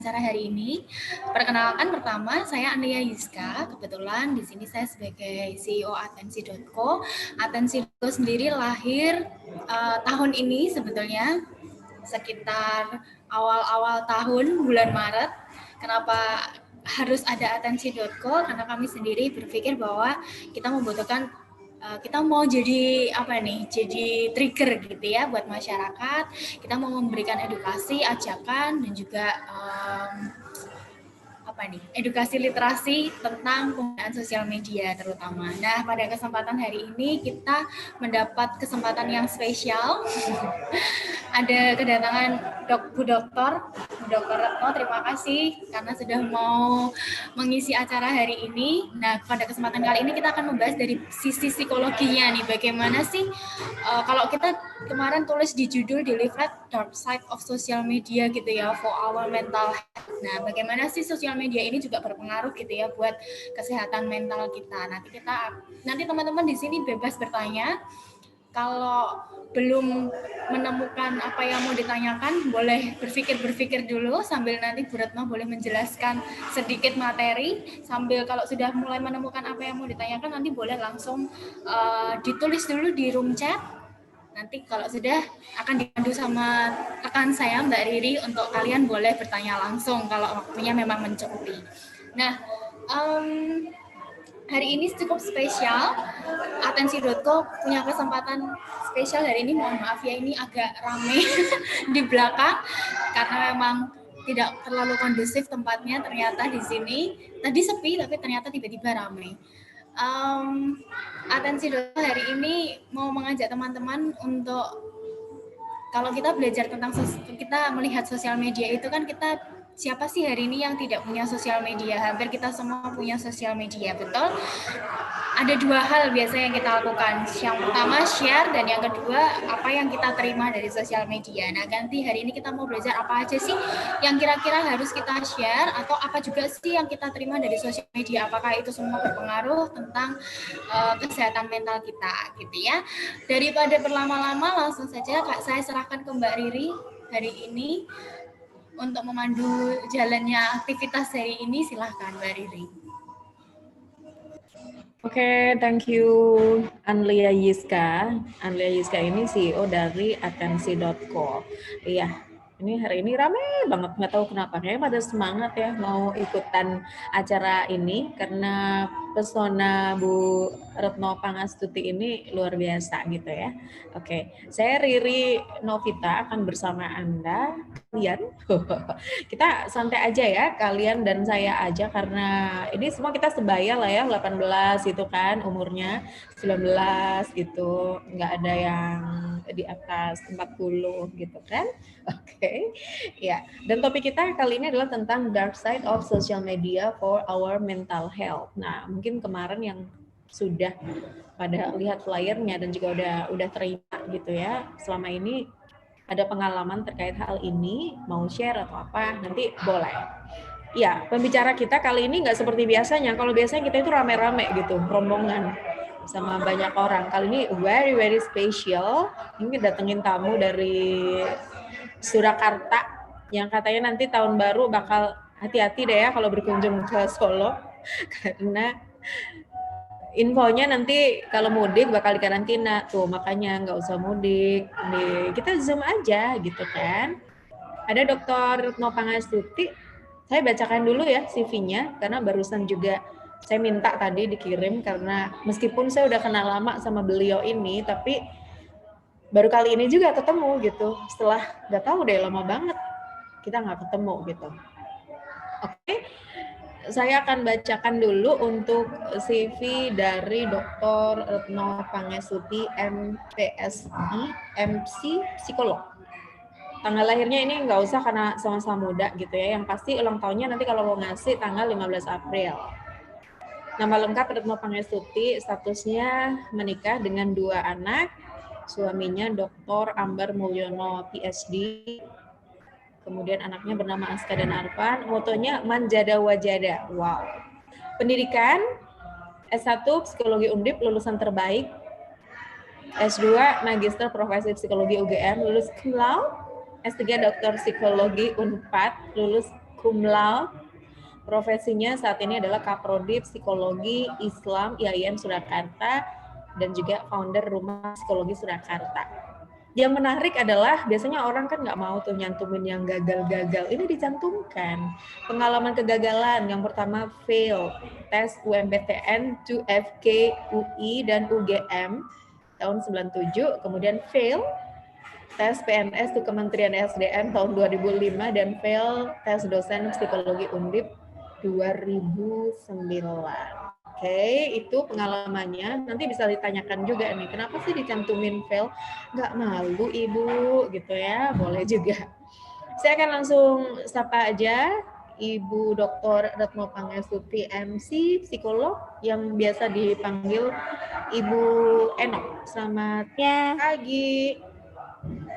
acara hari ini. Perkenalkan pertama, saya Andrea Yuska. Kebetulan di sini saya sebagai CEO Atensi.co. Atensi.co sendiri lahir tahun ini sebetulnya sekitar awal-awal tahun bulan Maret. Kenapa harus ada Atensi.co? Karena kami sendiri berpikir bahwa kita membutuhkan kita mau jadi apa nih? Jadi trigger gitu ya buat masyarakat. Kita mau memberikan edukasi, ajakan dan juga edukasi literasi tentang penggunaan sosial media terutama. Nah, pada kesempatan hari ini kita mendapat kesempatan yang spesial. Ada kedatangan Bu Dokter Retno, terima kasih karena sudah mau mengisi acara hari ini. Nah, pada kesempatan kali ini kita akan membahas dari sisi psikologinya nih, bagaimana sih kalau kita kemarin tulis di judul di leaflet Dark Side of Social Media gitu ya, for our mental health. Nah, bagaimana sih sosial media ini juga berpengaruh gitu ya buat kesehatan mental kita. Nanti teman-teman di sini bebas bertanya. Kalau belum menemukan apa yang mau ditanyakan, boleh berpikir dulu sambil nanti Bu Retno boleh menjelaskan sedikit materi. Sambil kalau sudah mulai menemukan apa yang mau ditanyakan, nanti boleh langsung ditulis dulu di room chat. Nanti kalau sudah akan dipandu sama rekan saya Mbak Riri untuk kalian boleh bertanya langsung kalau waktunya memang mencukupi. Nah, hari ini cukup spesial. Atensi.co punya kesempatan spesial hari ini. Mohon maaf ya, ini agak rame di belakang karena memang tidak terlalu kondusif tempatnya ternyata di sini. Tadi sepi tapi ternyata tiba-tiba rame. Atensi.co hari ini mau mengajak teman-teman untuk kalau kita belajar tentang kita melihat sosial media itu kan kita siapa sih hari ini yang tidak punya sosial media? Hampir kita semua punya sosial media, betul? Ada dua hal biasa yang kita lakukan. Yang pertama share dan yang kedua apa yang kita terima dari sosial media. Nah, ganti hari ini kita mau belajar apa aja sih yang kira-kira harus kita share atau apa juga sih yang kita terima dari sosial media. Apakah itu semua berpengaruh tentang kesehatan mental kita gitu ya. Daripada berlama-lama langsung saja saya serahkan ke Mbak Riri hari ini untuk memandu jalannya aktivitas hari ini. Silahkan Mbak Riri. Oke, thank you Andrea Yiska. Andrea Yiska ini CEO dari Atensi.co. Iya, ini hari ini rame banget, nggak tahu kenapa. Kayaknya pada semangat ya mau ikutan acara ini karena pesona Bu Retno Pangastuti ini luar biasa gitu ya. Oke, saya Riri Novita akan bersama Anda. Kalian, kita santai aja ya, kalian dan saya aja karena ini semua kita sebaya lah ya, 18 gitu kan umurnya, 19 gitu, nggak ada yang di atas 40 gitu kan. Oke. Ya, dan topik kita kali ini adalah tentang dark side of social media for our mental health. Nah, mungkin kemarin yang sudah pada lihat flyernya dan juga udah terima gitu ya. Selama ini ada pengalaman terkait hal ini, mau share atau apa, nanti boleh. Ya, pembicara kita kali ini nggak seperti biasanya. Kalau biasanya kita itu rame-rame gitu, rombongan sama banyak orang. Kali ini very special. Ini datengin tamu dari Surakarta yang katanya nanti tahun baru bakal hati-hati deh ya kalau berkunjung ke Solo karena infonya nanti kalau mudik bakal dikarantina tuh, makanya nggak usah mudik nih, kita zoom aja gitu kan. Ada Dr. Retno Pangastuti, saya bacakan dulu ya CV-nya karena barusan juga saya minta tadi dikirim karena meskipun saya udah kenal lama sama beliau ini, tapi baru kali ini juga ketemu gitu, setelah nggak tahu deh lama banget kita nggak ketemu gitu. Oke. Saya akan bacakan dulu untuk CV dari Dr. Retno Pangestuti, MPSI, MC, psikolog. Tanggal lahirnya ini nggak usah karena sama-sama muda gitu ya. Yang pasti ulang tahunnya nanti kalau mau ngasih tanggal 15 April. Nama lengkap Retno Pangestuti, statusnya menikah dengan 2 anak. Suaminya Dr. Ambar Mulyono, PhD. Kemudian anaknya bernama Aska dan Arfan, motonya Manjada Wajada. Wow. Pendidikan S1 Psikologi Undip, lulusan terbaik. S2 Magister Profesi Psikologi UGM, lulus cum laude. S3 Doktor Psikologi Unpad, lulus cum laude. Profesinya saat ini adalah Kaprodi Psikologi Islam IAIN Surakarta dan juga founder Rumah Psikologi Surakarta. Yang menarik adalah biasanya orang kan nggak mau tuh nyantumin yang gagal-gagal. Ini dicantumkan pengalaman kegagalan. Yang pertama fail tes UMPTN 2FK UI dan UGM tahun 97, kemudian fail tes PNS tuh Kementerian SDM tahun 2005 dan fail tes dosen psikologi Undip 2009. Oke, itu pengalamannya. Nanti bisa ditanyakan juga nih, kenapa sih dicantumin fail? Nggak malu Ibu, gitu ya. Boleh juga. Saya akan langsung sapa aja Ibu Dr. Retno Pangestuti MC, psikolog yang biasa dipanggil Ibu Eno. Selamat pagi.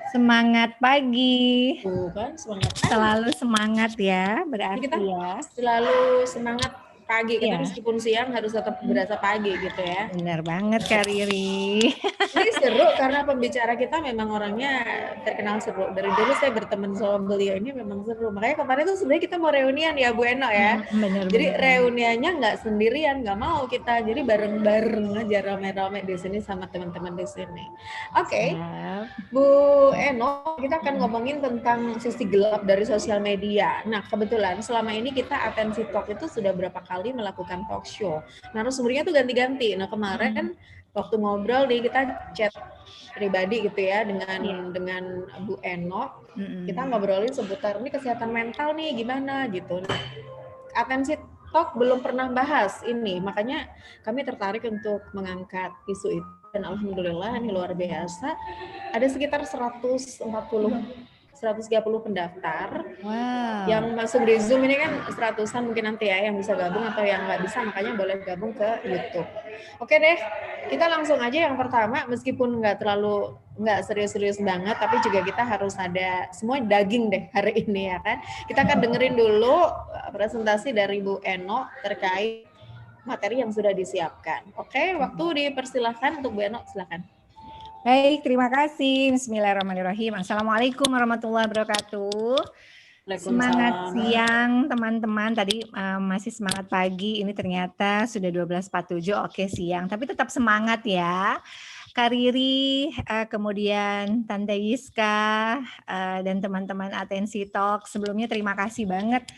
Semangat pagi. Kan semangat pagi. Selalu semangat ya, berarti kita ya. Selalu semangat pagi, kita meskipun siang harus tetap berasa pagi gitu ya. Benar banget Kak Riri. Ini seru karena pembicara kita memang orangnya terkenal seru. Dari dulu saya berteman sama beliau ini memang seru. Makanya kemarin tuh sebenarnya kita mau reunian ya Bu Eno ya. Benar, jadi reuniannya nggak sendirian, nggak mau kita. Jadi bareng-bareng aja rame-rame di sini sama teman-teman di sini. Oke. Bu Eno, kita akan ngomongin tentang sisi gelap dari sosial media. Nah, kebetulan selama ini kita Atensi Talk itu sudah berapa kali melakukan talk show. Narasumbernya tuh ganti-ganti. Nah, kemarin waktu ngobrol nih kita chat pribadi gitu ya dengan Bu Eno, kita ngobrolin seputar ini kesehatan mental nih gimana gitu. Nah, Atensi Talk belum pernah bahas ini, makanya kami tertarik untuk mengangkat isu itu dan alhamdulillah ini luar biasa. Ada sekitar 130 pendaftar yang masuk di Zoom ini kan 100-an mungkin nanti ya yang bisa gabung atau yang nggak bisa, makanya boleh gabung ke YouTube. Oke deh, kita langsung aja yang pertama, meskipun nggak serius-serius banget, tapi juga kita harus ada semua daging deh hari ini ya kan. Kita akan dengerin dulu presentasi dari Bu Eno terkait materi yang sudah disiapkan. Oke, waktu dipersilahkan untuk Bu Eno, silakan. Baik, terima kasih. Bismillahirrahmanirrahim. Assalamualaikum warahmatullahi wabarakatuh. Semangat siang teman-teman. Tadi masih semangat pagi. Ini ternyata sudah 12.47. Oke, siang. Tapi tetap semangat ya. Kak Riri, kemudian Tante Yiska, dan teman-teman Atensi Talk. Sebelumnya terima kasih banget.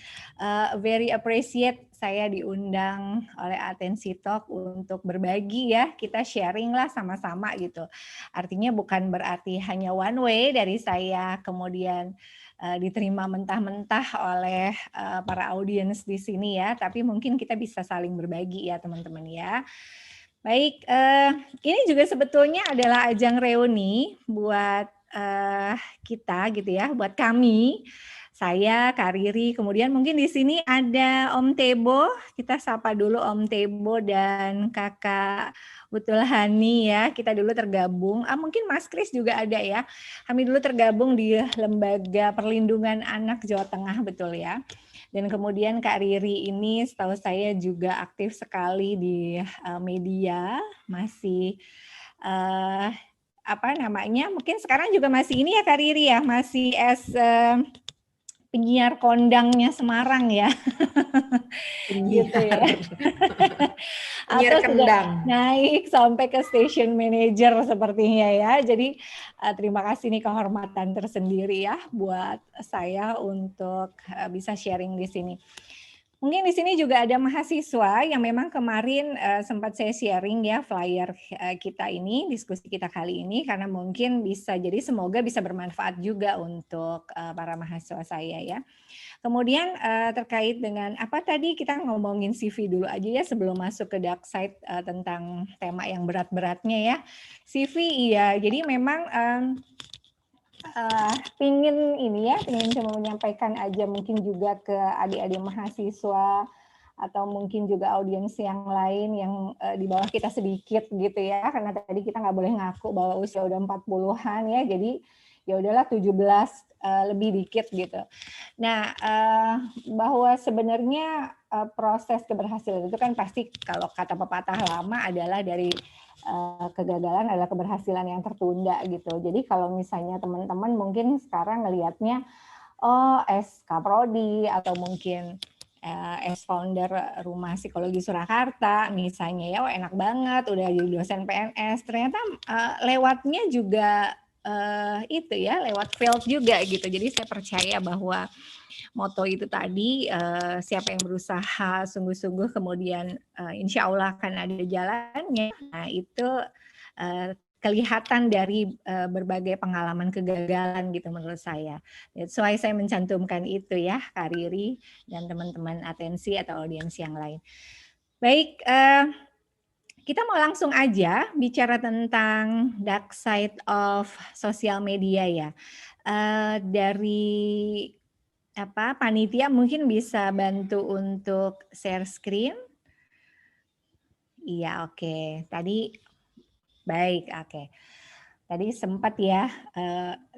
Very appreciate saya diundang oleh Atensi Talk untuk berbagi ya. Kita sharing lah sama-sama gitu. Artinya bukan berarti hanya one way dari saya kemudian diterima mentah-mentah oleh para audiens di sini ya. Tapi mungkin kita bisa saling berbagi ya teman-teman ya. Baik, ini juga sebetulnya adalah ajang reuni buat kita gitu ya, buat kami. Saya, Kak Riri, kemudian mungkin di sini ada Om Tebo. Kita sapa dulu Om Tebo dan Kakak Butul Hani ya. Kita dulu tergabung. Mungkin Mas Kris juga ada ya. Kami dulu tergabung di Lembaga Perlindungan Anak Jawa Tengah, betul ya. Dan kemudian Kak Riri ini setahu saya juga aktif sekali di media, masih mungkin sekarang juga masih ini ya Kak Riri ya, masih penyiar kondangnya Semarang ya. Gitu ya. Atau sudah naik sampai ke station manager sepertinya ya. Jadi terima kasih nih kehormatan tersendiri ya buat saya untuk bisa sharing di sini. Mungkin di sini juga ada mahasiswa yang memang kemarin sempat saya sharing ya flyer kita ini, diskusi kita kali ini, karena mungkin bisa jadi semoga bisa bermanfaat juga untuk para mahasiswa saya ya. Kemudian terkait dengan apa tadi kita ngomongin CV dulu aja ya sebelum masuk ke dark side tentang tema yang berat-beratnya ya. CV iya, jadi memang ingin cuma menyampaikan aja mungkin juga ke adik-adik mahasiswa atau mungkin juga audiens yang lain yang di bawah kita sedikit gitu ya, karena tadi kita nggak boleh ngaku bahwa usia udah 40-an ya, jadi ya udahlah 17 lebih dikit gitu. Nah, bahwa sebenarnya proses keberhasilan itu kan pasti kalau kata pepatah lama adalah dari kegagalan adalah keberhasilan yang tertunda gitu. Jadi kalau misalnya teman-teman mungkin sekarang ngelihatnya oh Prodi atau mungkin founder Rumah Psikologi Surakarta misalnya ya, enak banget udah jadi dosen PNS. Ternyata lewatnya juga itu ya, lewat field juga gitu. Jadi saya percaya bahwa moto itu tadi, siapa yang berusaha sungguh-sungguh kemudian insya Allah akan ada jalannya. Nah itu kelihatan dari berbagai pengalaman kegagalan gitu menurut saya. That's why saya mencantumkan itu ya, Kak Riri dan teman-teman atensi atau audiens yang lain. Baik, kita mau langsung aja bicara tentang dark side of social media ya. Dari panitia mungkin bisa bantu untuk share screen. Iya, oke. Tadi baik, oke. Tadi sempat ya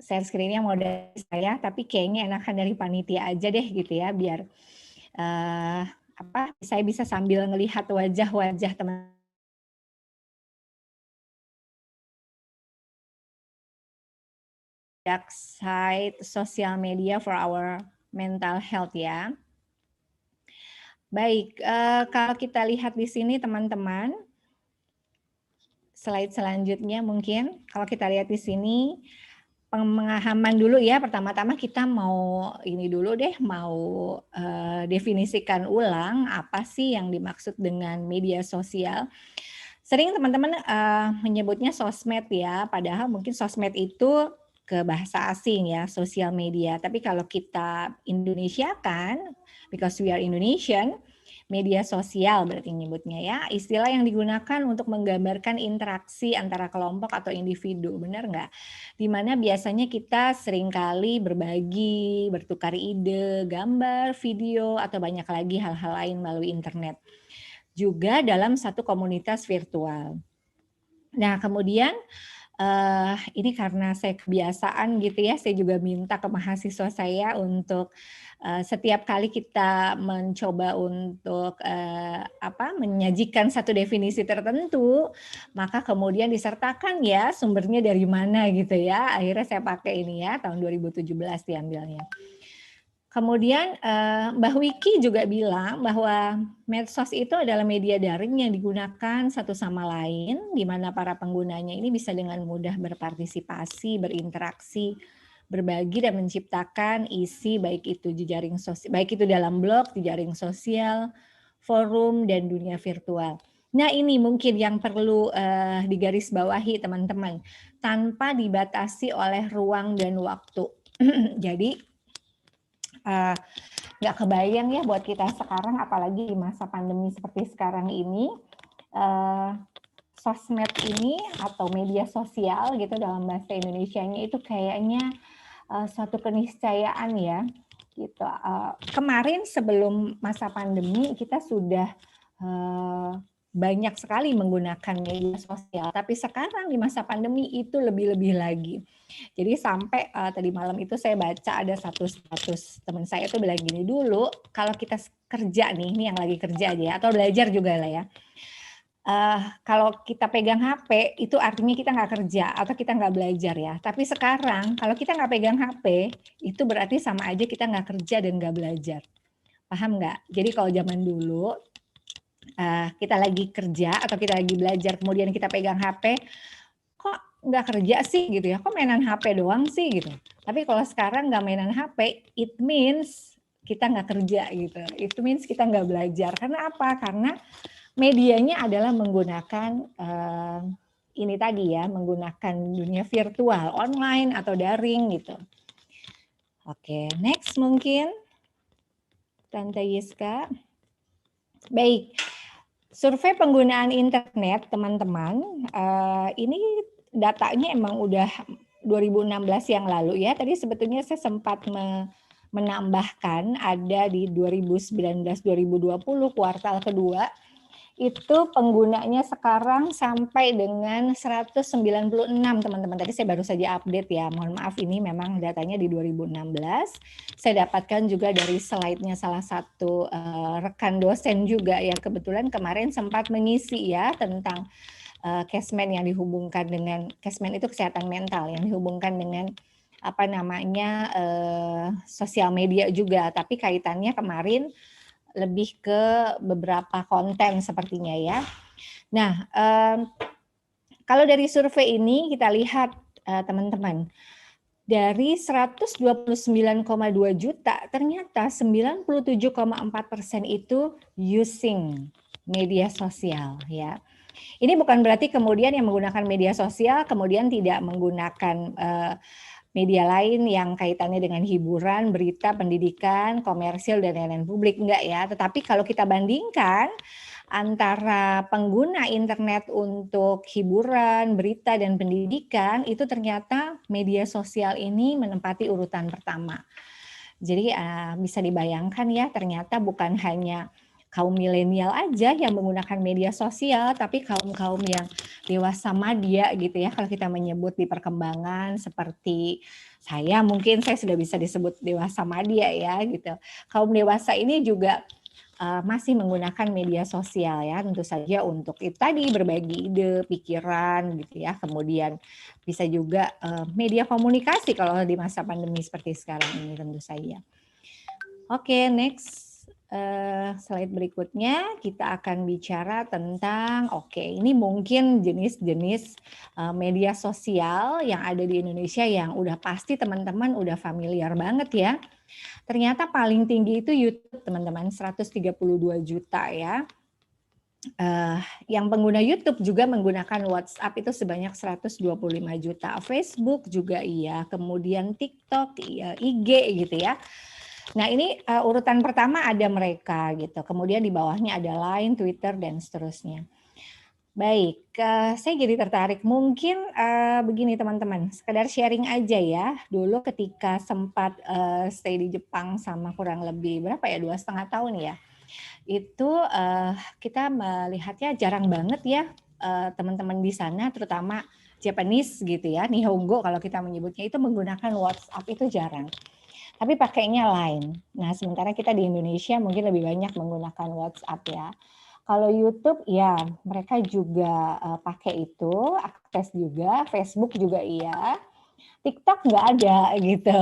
share screen-nya mau dari saya, tapi kayaknya enakan dari panitia aja deh gitu ya, biar saya bisa sambil ngelihat wajah-wajah teman. Dark side social media for our mental health ya. Baik, kalau kita lihat di sini teman-teman, slide selanjutnya mungkin kalau kita lihat di sini pemahaman dulu ya. Pertama-tama kita mau ini dulu deh, mau definisikan ulang apa sih yang dimaksud dengan media sosial. Sering teman-teman menyebutnya sosmed ya, padahal mungkin sosmed itu ke bahasa asing ya, sosial media. Tapi kalau kita Indonesia kan, because we are Indonesian, media sosial berarti nyebutnya ya, istilah yang digunakan untuk menggambarkan interaksi antara kelompok atau individu, benar nggak? Dimana biasanya kita seringkali berbagi, bertukar ide, gambar, video, atau banyak lagi hal-hal lain melalui internet. Juga dalam satu komunitas virtual. Nah kemudian ini karena saya kebiasaan gitu ya, saya juga minta ke mahasiswa saya untuk setiap kali kita mencoba untuk menyajikan satu definisi tertentu, maka kemudian disertakan ya sumbernya dari mana gitu ya. Akhirnya saya pakai ini ya, tahun 2017 diambilnya. Kemudian Mbah Wiki juga bilang bahwa medsos itu adalah media daring yang digunakan satu sama lain, di mana para penggunanya ini bisa dengan mudah berpartisipasi, berinteraksi, berbagi dan menciptakan isi baik itu jejaring sosial, baik itu dalam blog, jejaring sosial, forum dan dunia virtual. Nah ini mungkin yang perlu digarisbawahi teman-teman, tanpa dibatasi oleh ruang dan waktu. Jadi nggak kebayang ya buat kita sekarang, apalagi di masa pandemi seperti sekarang ini, sosmed ini atau media sosial gitu dalam bahasa Indonesianya itu kayaknya suatu keniscayaan ya gitu. Kemarin sebelum masa pandemi kita sudah banyak sekali menggunakan media sosial, tapi sekarang di masa pandemi itu lebih-lebih lagi. Jadi sampai tadi malam itu saya baca ada satu status teman saya tuh bilang gini, dulu kalau kita kerja nih, ini yang lagi kerja aja ya, atau belajar juga lah ya. Kalau kita pegang HP itu artinya kita nggak kerja atau kita nggak belajar ya. Tapi sekarang kalau kita nggak pegang HP itu berarti sama aja kita nggak kerja dan nggak belajar. Paham nggak? Jadi kalau zaman dulu kita lagi kerja atau kita lagi belajar kemudian kita pegang HP, kok nggak kerja sih gitu ya, kok mainan HP doang sih gitu. Tapi kalau sekarang nggak mainan HP, it means kita nggak kerja gitu. It means kita nggak belajar. Karena apa? Karena medianya adalah menggunakan ini tadi ya, menggunakan dunia virtual, online atau daring gitu. Oke, next mungkin Tante Yiska. Baik, survei penggunaan internet teman-teman, ini datanya emang udah 2016 yang lalu ya. Tadi sebetulnya saya sempat menambahkan ada di 2019-2020 kuartal kedua. Itu penggunanya sekarang sampai dengan 196 teman-teman. Tadi saya baru saja update ya. Mohon maaf ini memang datanya di 2016. Saya dapatkan juga dari slide-nya salah satu rekan dosen juga yang kebetulan kemarin sempat mengisi ya tentang Kesmen yang dihubungkan dengan, Kesmen itu kesehatan mental yang dihubungkan dengan sosial media juga, tapi kaitannya kemarin lebih ke beberapa konten sepertinya ya. Nah, kalau dari survei ini kita lihat teman-teman, dari 129,2 juta, ternyata 97,4% itu using media sosial ya. Ini bukan berarti kemudian yang menggunakan media sosial kemudian tidak menggunakan media lain yang kaitannya dengan hiburan, berita, pendidikan, komersil, dan lain-lain publik, enggak ya. Tetapi kalau kita bandingkan antara pengguna internet untuk hiburan, berita, dan pendidikan, itu ternyata media sosial ini menempati urutan pertama. Jadi bisa dibayangkan ya, ternyata bukan hanya kaum milenial aja yang menggunakan media sosial, tapi kaum-kaum yang dewasa madya gitu ya, kalau kita menyebut di perkembangan seperti saya, mungkin saya sudah bisa disebut dewasa madya ya gitu. Kaum dewasa ini juga masih menggunakan media sosial ya, tentu saja untuk itu tadi berbagi ide, pikiran gitu ya. Kemudian bisa juga media komunikasi kalau di masa pandemi seperti sekarang ini tentu saja. Oke, next. Slide berikutnya kita akan bicara tentang ini mungkin jenis-jenis media sosial yang ada di Indonesia yang udah pasti teman-teman udah familiar banget ya. Ternyata paling tinggi itu YouTube teman-teman, 132 juta ya. Yang pengguna YouTube juga menggunakan WhatsApp itu sebanyak 125 juta. Facebook juga iya, kemudian TikTok, iya, IG gitu ya. Nah ini urutan pertama ada mereka gitu, kemudian di bawahnya ada Line, Twitter, dan seterusnya. Baik, saya jadi tertarik. Mungkin begini teman-teman, sekedar sharing aja ya. Dulu ketika sempat stay di Jepang sama kurang lebih berapa ya, 2,5 tahun ya. Itu kita melihatnya jarang banget ya teman-teman di sana, terutama Japanese gitu ya, Nihongo kalau kita menyebutnya, itu menggunakan WhatsApp itu jarang. Tapi pakainya Line. Nah, sementara kita di Indonesia mungkin lebih banyak menggunakan WhatsApp ya. Kalau YouTube ya mereka juga pakai itu, akses juga, Facebook juga iya. TikTok nggak ada gitu.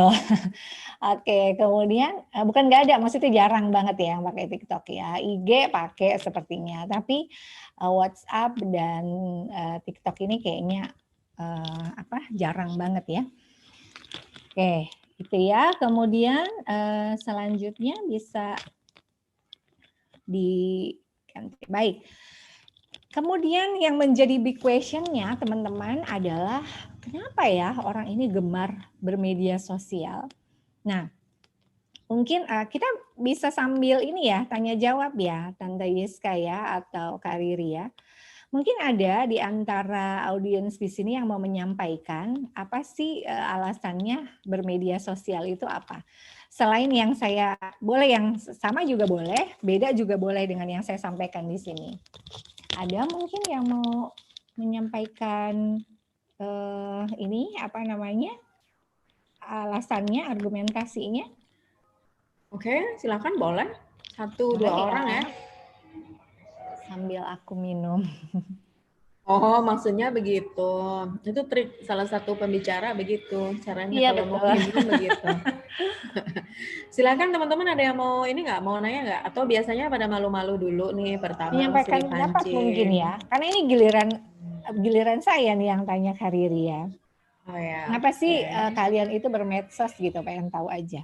Oke, kemudian bukan nggak ada, maksudnya jarang banget ya yang pakai TikTok ya. IG pakai sepertinya, tapi WhatsApp dan TikTok ini kayaknya jarang banget ya. Oke, gitu ya. Kemudian selanjutnya bisa diganti. Baik. Kemudian yang menjadi big question-nya teman-teman adalah kenapa ya orang ini gemar bermedia sosial? Nah, mungkin kita bisa sambil ini ya tanya jawab ya Tante Yiska ya atau Kak Riri ya. Mungkin ada di antara audiens di sini yang mau menyampaikan apa sih alasannya bermedia sosial itu apa? Selain yang saya boleh yang sama juga boleh, beda juga boleh dengan yang saya sampaikan di sini. Ada mungkin yang mau menyampaikan ini alasannya, argumentasinya? Oke, silakan boleh. 1-2 orang ya. Sambil aku minum. Oh, maksudnya begitu. Itu trik salah satu pembicara begitu. Caranya Iya, kalau betul. mau minum begitu. Silakan teman-teman ada yang mau ini nggak? Mau nanya nggak? Atau biasanya pada malu-malu dulu nih pertama Menyampaikan mesti pendapat dipancing. mungkin ya. Karena ini giliran saya nih yang tanya Kak Riri ya. Oh ya. Kenapa sih kalian itu bermedsos gitu? Pengen tahu aja.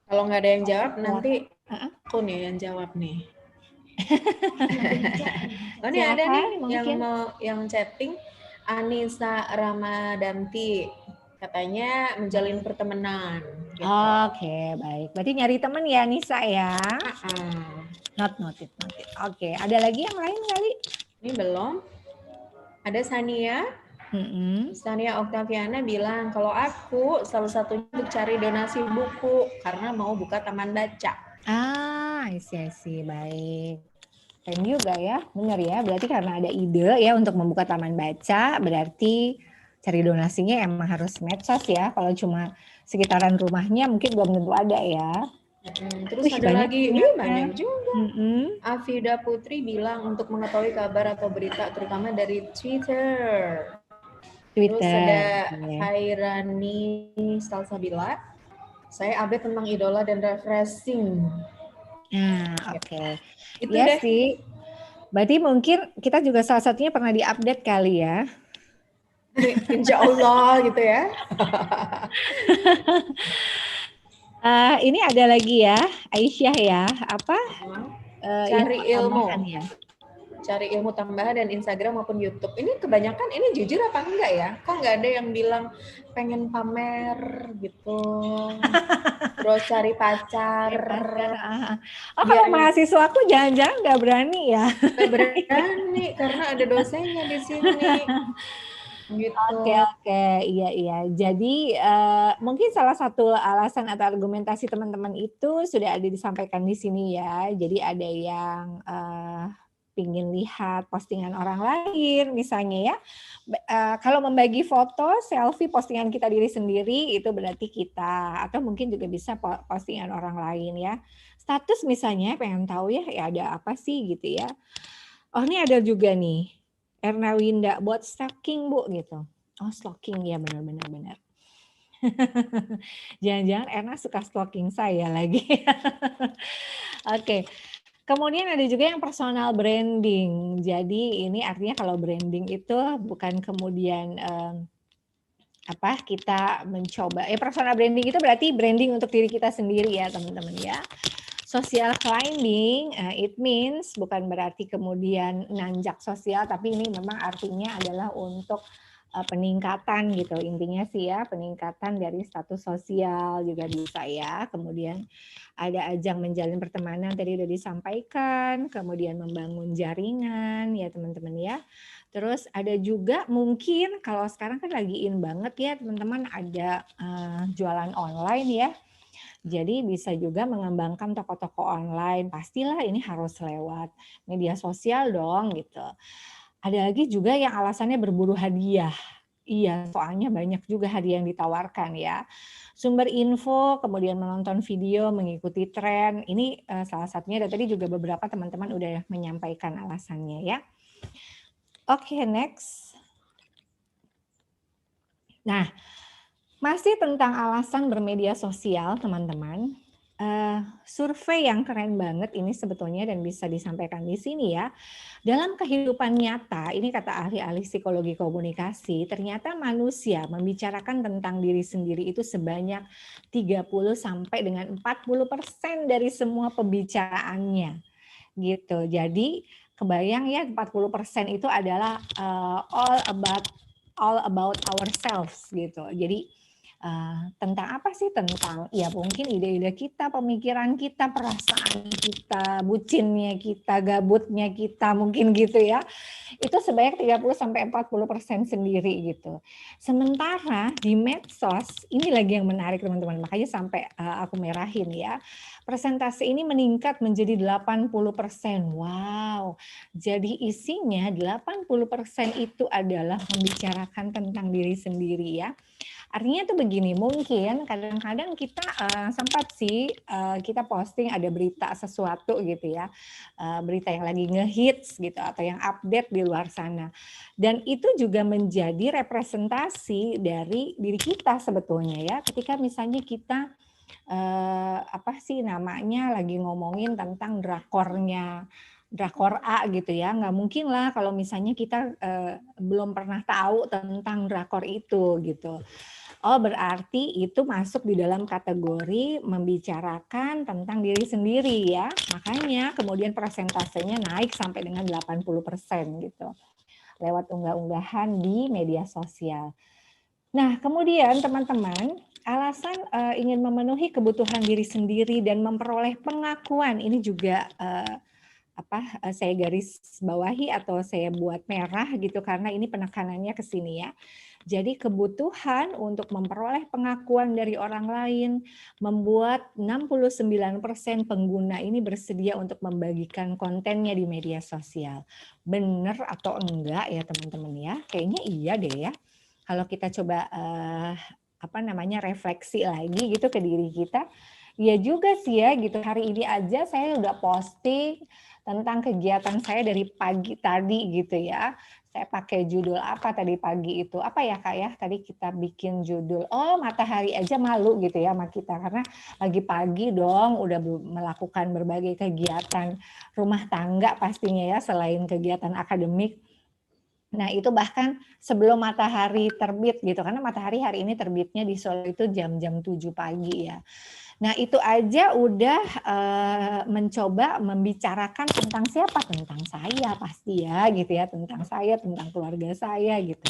Kalau nggak ada yang jawab nanti aku nih yang jawab nih. Oh ini ada nih mungkin yang chatting Anissa Ramadanti katanya menjalin pertemanan. Gitu. Oke, baik. Berarti nyari teman ya Nisa ya. Noted. Oke, ada lagi yang lain kali? Ini belum. Ada Sania. Sania Oktaviana bilang kalau aku salah satunya untuk cari donasi buku karena mau buka taman baca. I see. Baik. Keren juga ya, benar ya. Berarti karena ada ide ya untuk membuka taman baca, berarti cari donasinya emang harus medsos ya. Kalau cuma sekitaran rumahnya mungkin belum tentu ada ya. Terus ada lagi, banyak juga. Afida Putri bilang untuk mengetahui kabar atau berita terutama dari Twitter. Terus ada Twitter. Oke. Hairani Salsabila. Saya update tentang idola dan refreshing. Nah, oke. Itu Ya deh. sih. Berarti mungkin kita juga salah satunya pernah diupdate kali ya. Insya Allah gitu ya. Ini ada lagi ya, Aisyah ya. Apa info Cari ilmu. tambahan ya? Cari ilmu tambahan dan Instagram maupun YouTube. Ini kebanyakan ini jujur apa enggak ya? Kok nggak ada yang bilang pengen pamer gitu. Terus cari pacar. Oh, Biar kalau mahasiswa aku jangan-jangan nggak berani ya? nggak berani karena ada dosennya di sini. Gitu. Oke, iya. Jadi mungkin salah satu alasan atau argumentasi teman-teman itu sudah ada disampaikan di sini ya. Jadi ada yang pingin lihat postingan orang lain, misalnya ya. Kalau membagi foto, selfie, postingan kita diri sendiri itu berarti kita, atau mungkin juga bisa postingan orang lain ya. Status misalnya, pengen tahu ya ada apa sih gitu ya. Oh, ini ada juga nih. Erna Winda buat stalking Bu gitu. Oh, stalking ya, benar. Jangan-jangan Erna suka stalking saya lagi. Oke. Kemudian ada juga yang personal branding. Jadi ini artinya kalau branding itu bukan kemudian kita mencoba. Personal branding itu berarti branding untuk diri kita sendiri ya, teman-teman ya. Social climbing, it means bukan berarti kemudian nanjak sosial, tapi ini memang artinya adalah untuk peningkatan gitu. Intinya sih ya, peningkatan dari status sosial juga bisa ya. Kemudian ada ajang menjalin pertemanan tadi udah disampaikan, kemudian membangun jaringan ya teman-teman ya. Terus ada juga mungkin kalau sekarang kan lagi in banget ya teman-teman, ada jualan online ya. Jadi bisa juga mengembangkan toko-toko online. Pastilah ini harus lewat media sosial dong gitu. Ada lagi juga yang alasannya berburu hadiah. Iya, soalnya banyak juga hadiah yang ditawarkan ya. Sumber info, kemudian menonton video, mengikuti tren. Ini salah satunya, dan tadi juga beberapa teman-teman udah menyampaikan alasannya ya. Oke, next. Nah, masih tentang alasan bermedia sosial, teman-teman. Survei yang keren banget ini sebetulnya dan bisa disampaikan di sini ya. Dalam kehidupan nyata, ini kata ahli-ahli psikologi komunikasi, ternyata manusia membicarakan tentang diri sendiri itu sebanyak 30 sampai dengan 40% dari semua pembicaraannya. Gitu. Jadi kebayang ya 40% itu adalah all about ourselves gitu. Jadi tentang apa sih? Tentang ya mungkin ide-ide kita, pemikiran kita, perasaan kita, bucinnya kita, gabutnya kita, mungkin gitu ya. Itu sebanyak 30-40% sendiri gitu. Sementara di medsos, ini lagi yang menarik teman-teman, makanya sampai aku merahin ya. Persentase ini meningkat menjadi 80%. Wow. Jadi isinya 80% itu adalah membicarakan tentang diri sendiri ya. Artinya tuh begini, mungkin kadang-kadang kita sempat sih kita posting ada berita sesuatu gitu ya, berita yang lagi ngehits gitu atau yang update di luar sana. Dan itu juga menjadi representasi dari diri kita sebetulnya ya. Ketika misalnya kita lagi ngomongin tentang drakor A gitu ya, nggak mungkin lah kalau misalnya kita belum pernah tahu tentang drakor itu gitu. Oh, berarti itu masuk di dalam kategori membicarakan tentang diri sendiri ya. Makanya kemudian persentasenya naik sampai dengan 80% gitu. Lewat unggah-unggahan di media sosial. Nah, kemudian teman-teman, alasan ingin memenuhi kebutuhan diri sendiri dan memperoleh pengakuan ini juga saya garis bawahi atau saya buat merah gitu karena ini penekanannya ke sini ya. Jadi kebutuhan untuk memperoleh pengakuan dari orang lain membuat 69% pengguna ini bersedia untuk membagikan kontennya di media sosial. Benar atau enggak ya teman-teman ya? Kayaknya iya deh ya. Kalau kita coba refleksi lagi gitu ke diri kita, Iya juga sih ya gitu. Hari ini aja saya udah posting tentang kegiatan saya dari pagi tadi gitu ya. Saya pakai judul apa tadi pagi itu? Apa ya Kak ya? Tadi kita bikin judul, oh matahari aja malu gitu ya sama kita. Karena lagi pagi dong udah melakukan berbagai kegiatan rumah tangga pastinya ya selain kegiatan akademik. Nah itu bahkan sebelum matahari terbit gitu. Karena matahari hari ini terbitnya di Solo itu jam-jam 7 pagi ya. Nah itu aja udah mencoba membicarakan tentang siapa? Tentang saya pasti ya gitu ya, tentang saya, tentang keluarga saya gitu.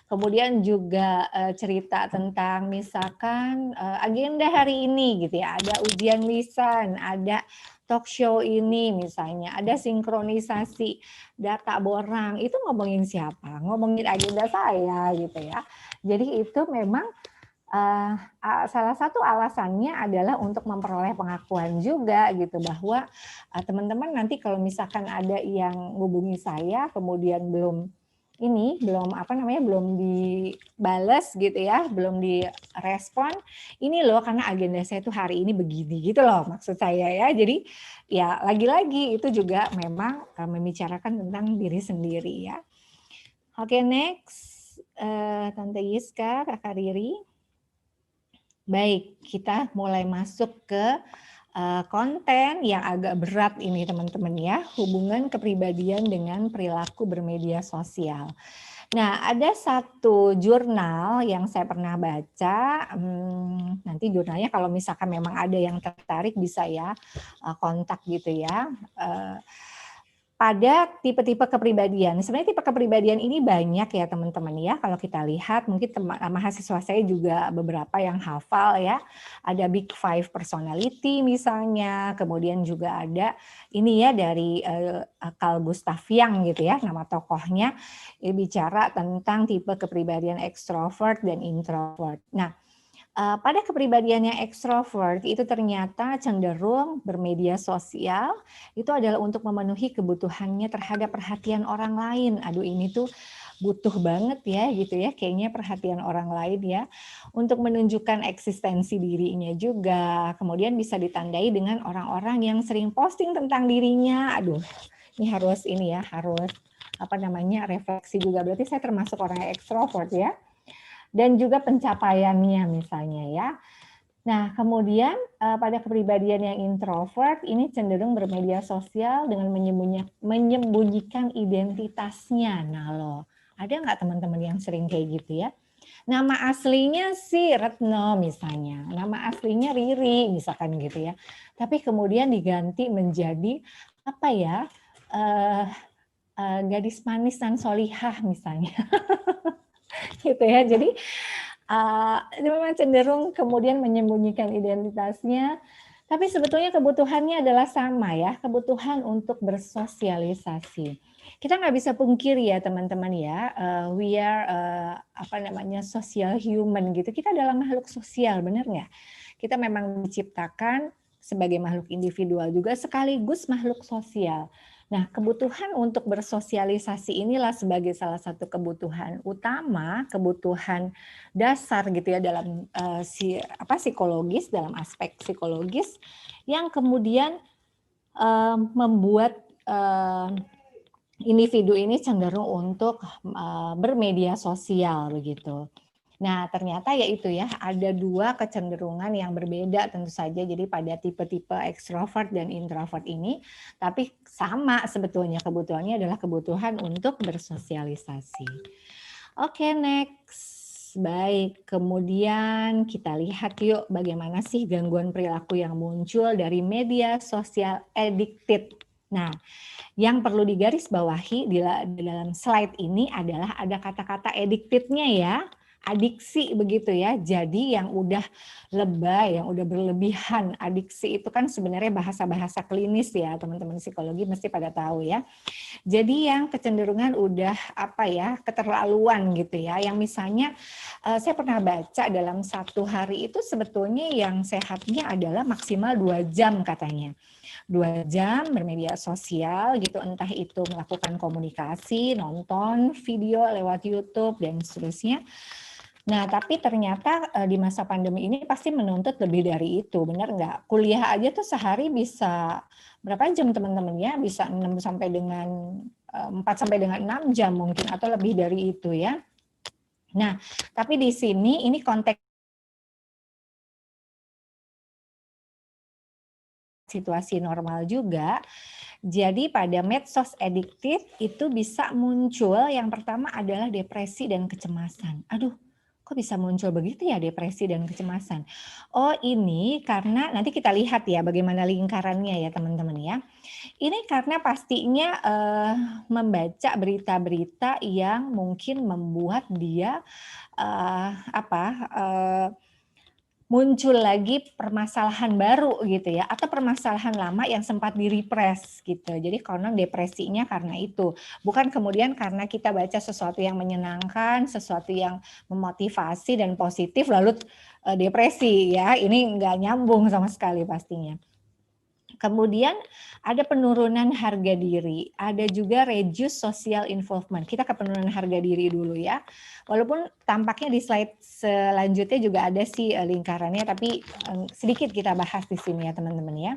Kemudian juga cerita tentang misalkan agenda hari ini gitu ya, ada ujian lisan, ada talk show ini misalnya, ada sinkronisasi data borang, itu ngomongin siapa? Ngomongin agenda saya gitu ya. Jadi itu memang salah satu alasannya adalah untuk memperoleh pengakuan juga gitu bahwa teman-teman nanti kalau misalkan ada yang hubungi saya kemudian belum dibales gitu ya, belum direspon, ini loh karena agenda saya tuh hari ini begini gitu loh maksud saya ya. Jadi ya lagi-lagi itu juga memang membicarakan tentang diri sendiri ya. Oke, next Tante Yiska, Kakak Riri. Baik, kita mulai masuk ke konten yang agak berat ini teman-teman ya, hubungan kepribadian dengan perilaku bermedia sosial. Nah, ada satu jurnal yang saya pernah baca, nanti jurnalnya kalau misalkan memang ada yang tertarik bisa ya kontak gitu ya. Pada tipe-tipe kepribadian. Sebenarnya tipe kepribadian ini banyak ya teman-teman ya. Kalau kita lihat mungkin mahasiswa saya juga beberapa yang hafal ya. Ada Big Five Personality misalnya. Kemudian juga ada ini ya dari Carl Gustav Jung gitu ya. Nama tokohnya bicara tentang tipe kepribadian ekstrovert dan introvert. Nah, pada kepribadian yang ekstrovert itu ternyata cenderung bermedia sosial itu adalah untuk memenuhi kebutuhannya terhadap perhatian orang lain. Aduh ini tuh butuh banget ya gitu ya kayaknya perhatian orang lain ya untuk menunjukkan eksistensi dirinya juga. Kemudian bisa ditandai dengan orang-orang yang sering posting tentang dirinya. Aduh ini harus refleksi juga. Berarti saya termasuk orang yang ekstrovert ya. Dan juga pencapaiannya misalnya ya. Nah kemudian pada kepribadian yang introvert ini cenderung bermedia sosial dengan menyembunyikan identitasnya. Nah loh, ada nggak teman-teman yang sering kayak gitu ya? Nama aslinya sih Retno misalnya, nama aslinya Riri misalkan gitu ya. Tapi kemudian diganti menjadi apa ya? Gadis manis dan solihah misalnya. Gitu ya. Jadi memang cenderung kemudian menyembunyikan identitasnya, tapi sebetulnya kebutuhannya adalah sama ya, kebutuhan untuk bersosialisasi. Kita nggak bisa pungkiri ya teman-teman ya, we are social human gitu. Kita adalah makhluk sosial, benar nggak? Kita memang diciptakan sebagai makhluk individual juga sekaligus makhluk sosial. Nah, kebutuhan untuk bersosialisasi inilah sebagai salah satu kebutuhan utama, kebutuhan dasar gitu ya dalam psikologis, dalam aspek psikologis yang kemudian membuat individu ini cenderung untuk bermedia sosial begitu. Nah, ternyata yaitu ya ada dua kecenderungan yang berbeda tentu saja. Jadi pada tipe-tipe ekstrovert dan introvert ini, tapi sama sebetulnya kebutuhannya adalah kebutuhan untuk bersosialisasi. Oke, next. Baik, kemudian kita lihat yuk bagaimana sih gangguan perilaku yang muncul dari media sosial addicted. Nah, yang perlu digarisbawahi di dalam slide ini adalah ada kata-kata addicted-nya ya. Adiksi begitu ya. Jadi yang udah lebay, yang udah berlebihan. Adiksi itu kan sebenarnya bahasa-bahasa klinis ya, teman-teman psikologi mesti pada tahu ya. Jadi yang kecenderungan udah keterlaluan gitu ya. Yang misalnya saya pernah baca dalam satu hari itu sebetulnya yang sehatnya adalah maksimal 2 jam katanya. 2 jam bermedia sosial gitu, entah itu melakukan komunikasi, nonton video lewat YouTube dan seterusnya. Nah, tapi ternyata di masa pandemi ini pasti menuntut lebih dari itu, benar nggak? Kuliah aja tuh sehari bisa berapa jam teman-teman ya? Bisa 6 sampai dengan 4 sampai dengan 6 jam mungkin atau lebih dari itu ya. Nah, tapi di sini ini konteks situasi normal juga. Jadi pada medsos adiktif itu bisa muncul yang pertama adalah depresi dan kecemasan. Aduh, kok bisa muncul begitu ya depresi dan kecemasan? Oh ini karena nanti kita lihat ya bagaimana lingkarannya ya teman-teman ya. Ini karena pastinya membaca berita-berita yang mungkin membuat dia muncul lagi permasalahan baru gitu ya, atau permasalahan lama yang sempat direpress gitu. Jadi konon depresinya karena itu, bukan kemudian karena kita baca sesuatu yang menyenangkan, sesuatu yang memotivasi dan positif lalu depresi ya. Ini nggak nyambung sama sekali pastinya. Kemudian ada penurunan harga diri, ada juga reduce social involvement. Kita ke penurunan harga diri dulu ya. Walaupun tampaknya di slide selanjutnya juga ada sih lingkarannya, tapi sedikit kita bahas di sini ya teman-teman ya.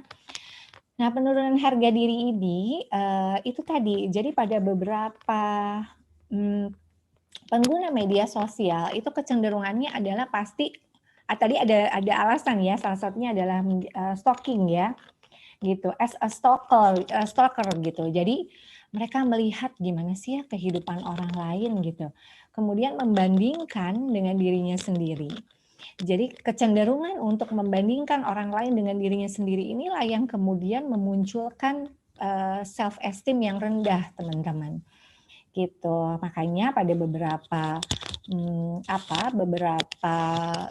Nah penurunan harga diri ini itu tadi, jadi pada beberapa pengguna media sosial itu kecenderungannya adalah pasti, tadi ada alasan ya, salah satunya adalah stalking ya. Gitu, as a stalker gitu. Jadi mereka melihat gimana sih ya kehidupan orang lain gitu. Kemudian membandingkan dengan dirinya sendiri. Jadi kecenderungan untuk membandingkan orang lain dengan dirinya sendiri inilah yang kemudian memunculkan self esteem yang rendah, teman-teman. Gitu. Makanya pada beberapa beberapa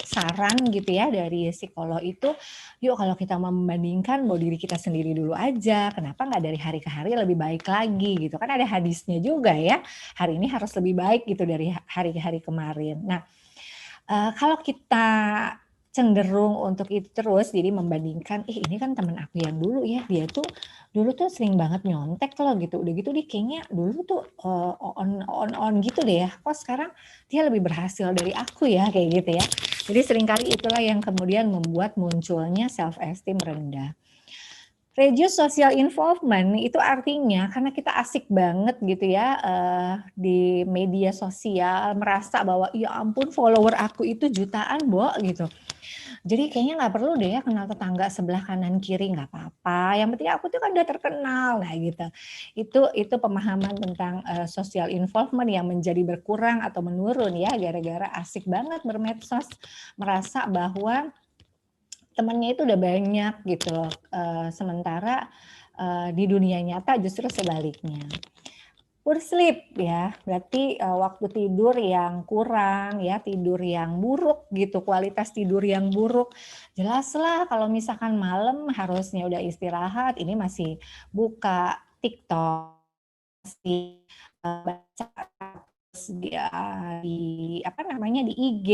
saran gitu ya dari psikolog itu, yuk kalau kita membandingkan bahwa diri kita sendiri dulu aja, kenapa nggak dari hari ke hari lebih baik lagi gitu kan, ada hadisnya juga ya, hari ini harus lebih baik gitu dari hari ke hari kemarin. Nah kalau kita cenderung untuk itu terus, jadi membandingkan, ini kan teman aku yang dulu ya, dia tuh dulu tuh sering banget nyontek loh gitu, udah gitu dia kayaknya dulu tuh on gitu deh ya, kok sekarang dia lebih berhasil dari aku ya, kayak gitu ya. Jadi seringkali itulah yang kemudian membuat munculnya self esteem rendah. Reduce social involvement itu artinya karena kita asik banget gitu ya di media sosial, merasa bahwa ya ampun follower aku itu jutaan Bo gitu. Jadi kayaknya nggak perlu deh ya kenal tetangga sebelah kanan kiri, nggak apa-apa. Yang penting aku tuh kan udah terkenal, nah gitu. Itu pemahaman tentang social involvement yang menjadi berkurang atau menurun ya gara-gara asik banget bermedsos, merasa bahwa temannya itu udah banyak gitu loh. Sementara di dunia nyata justru sebaliknya. Poor sleep ya, berarti waktu tidur yang kurang ya, tidur yang buruk gitu, kualitas tidur yang buruk. Jelaslah kalau misalkan malam harusnya udah istirahat, ini masih buka TikTok, masih baca di di IG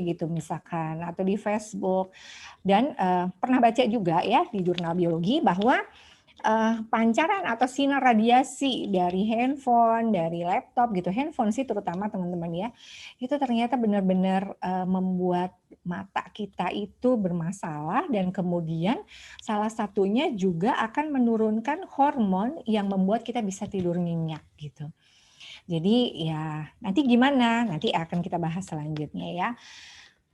gitu misalkan atau di Facebook. Dan pernah baca juga ya di jurnal biologi bahwa pancaran atau sinar radiasi dari handphone, dari laptop gitu, handphone sih terutama teman-teman ya, itu ternyata benar-benar membuat mata kita itu bermasalah dan kemudian salah satunya juga akan menurunkan hormon yang membuat kita bisa tidur nyenyak gitu. Jadi ya nanti gimana? Nanti akan kita bahas selanjutnya ya.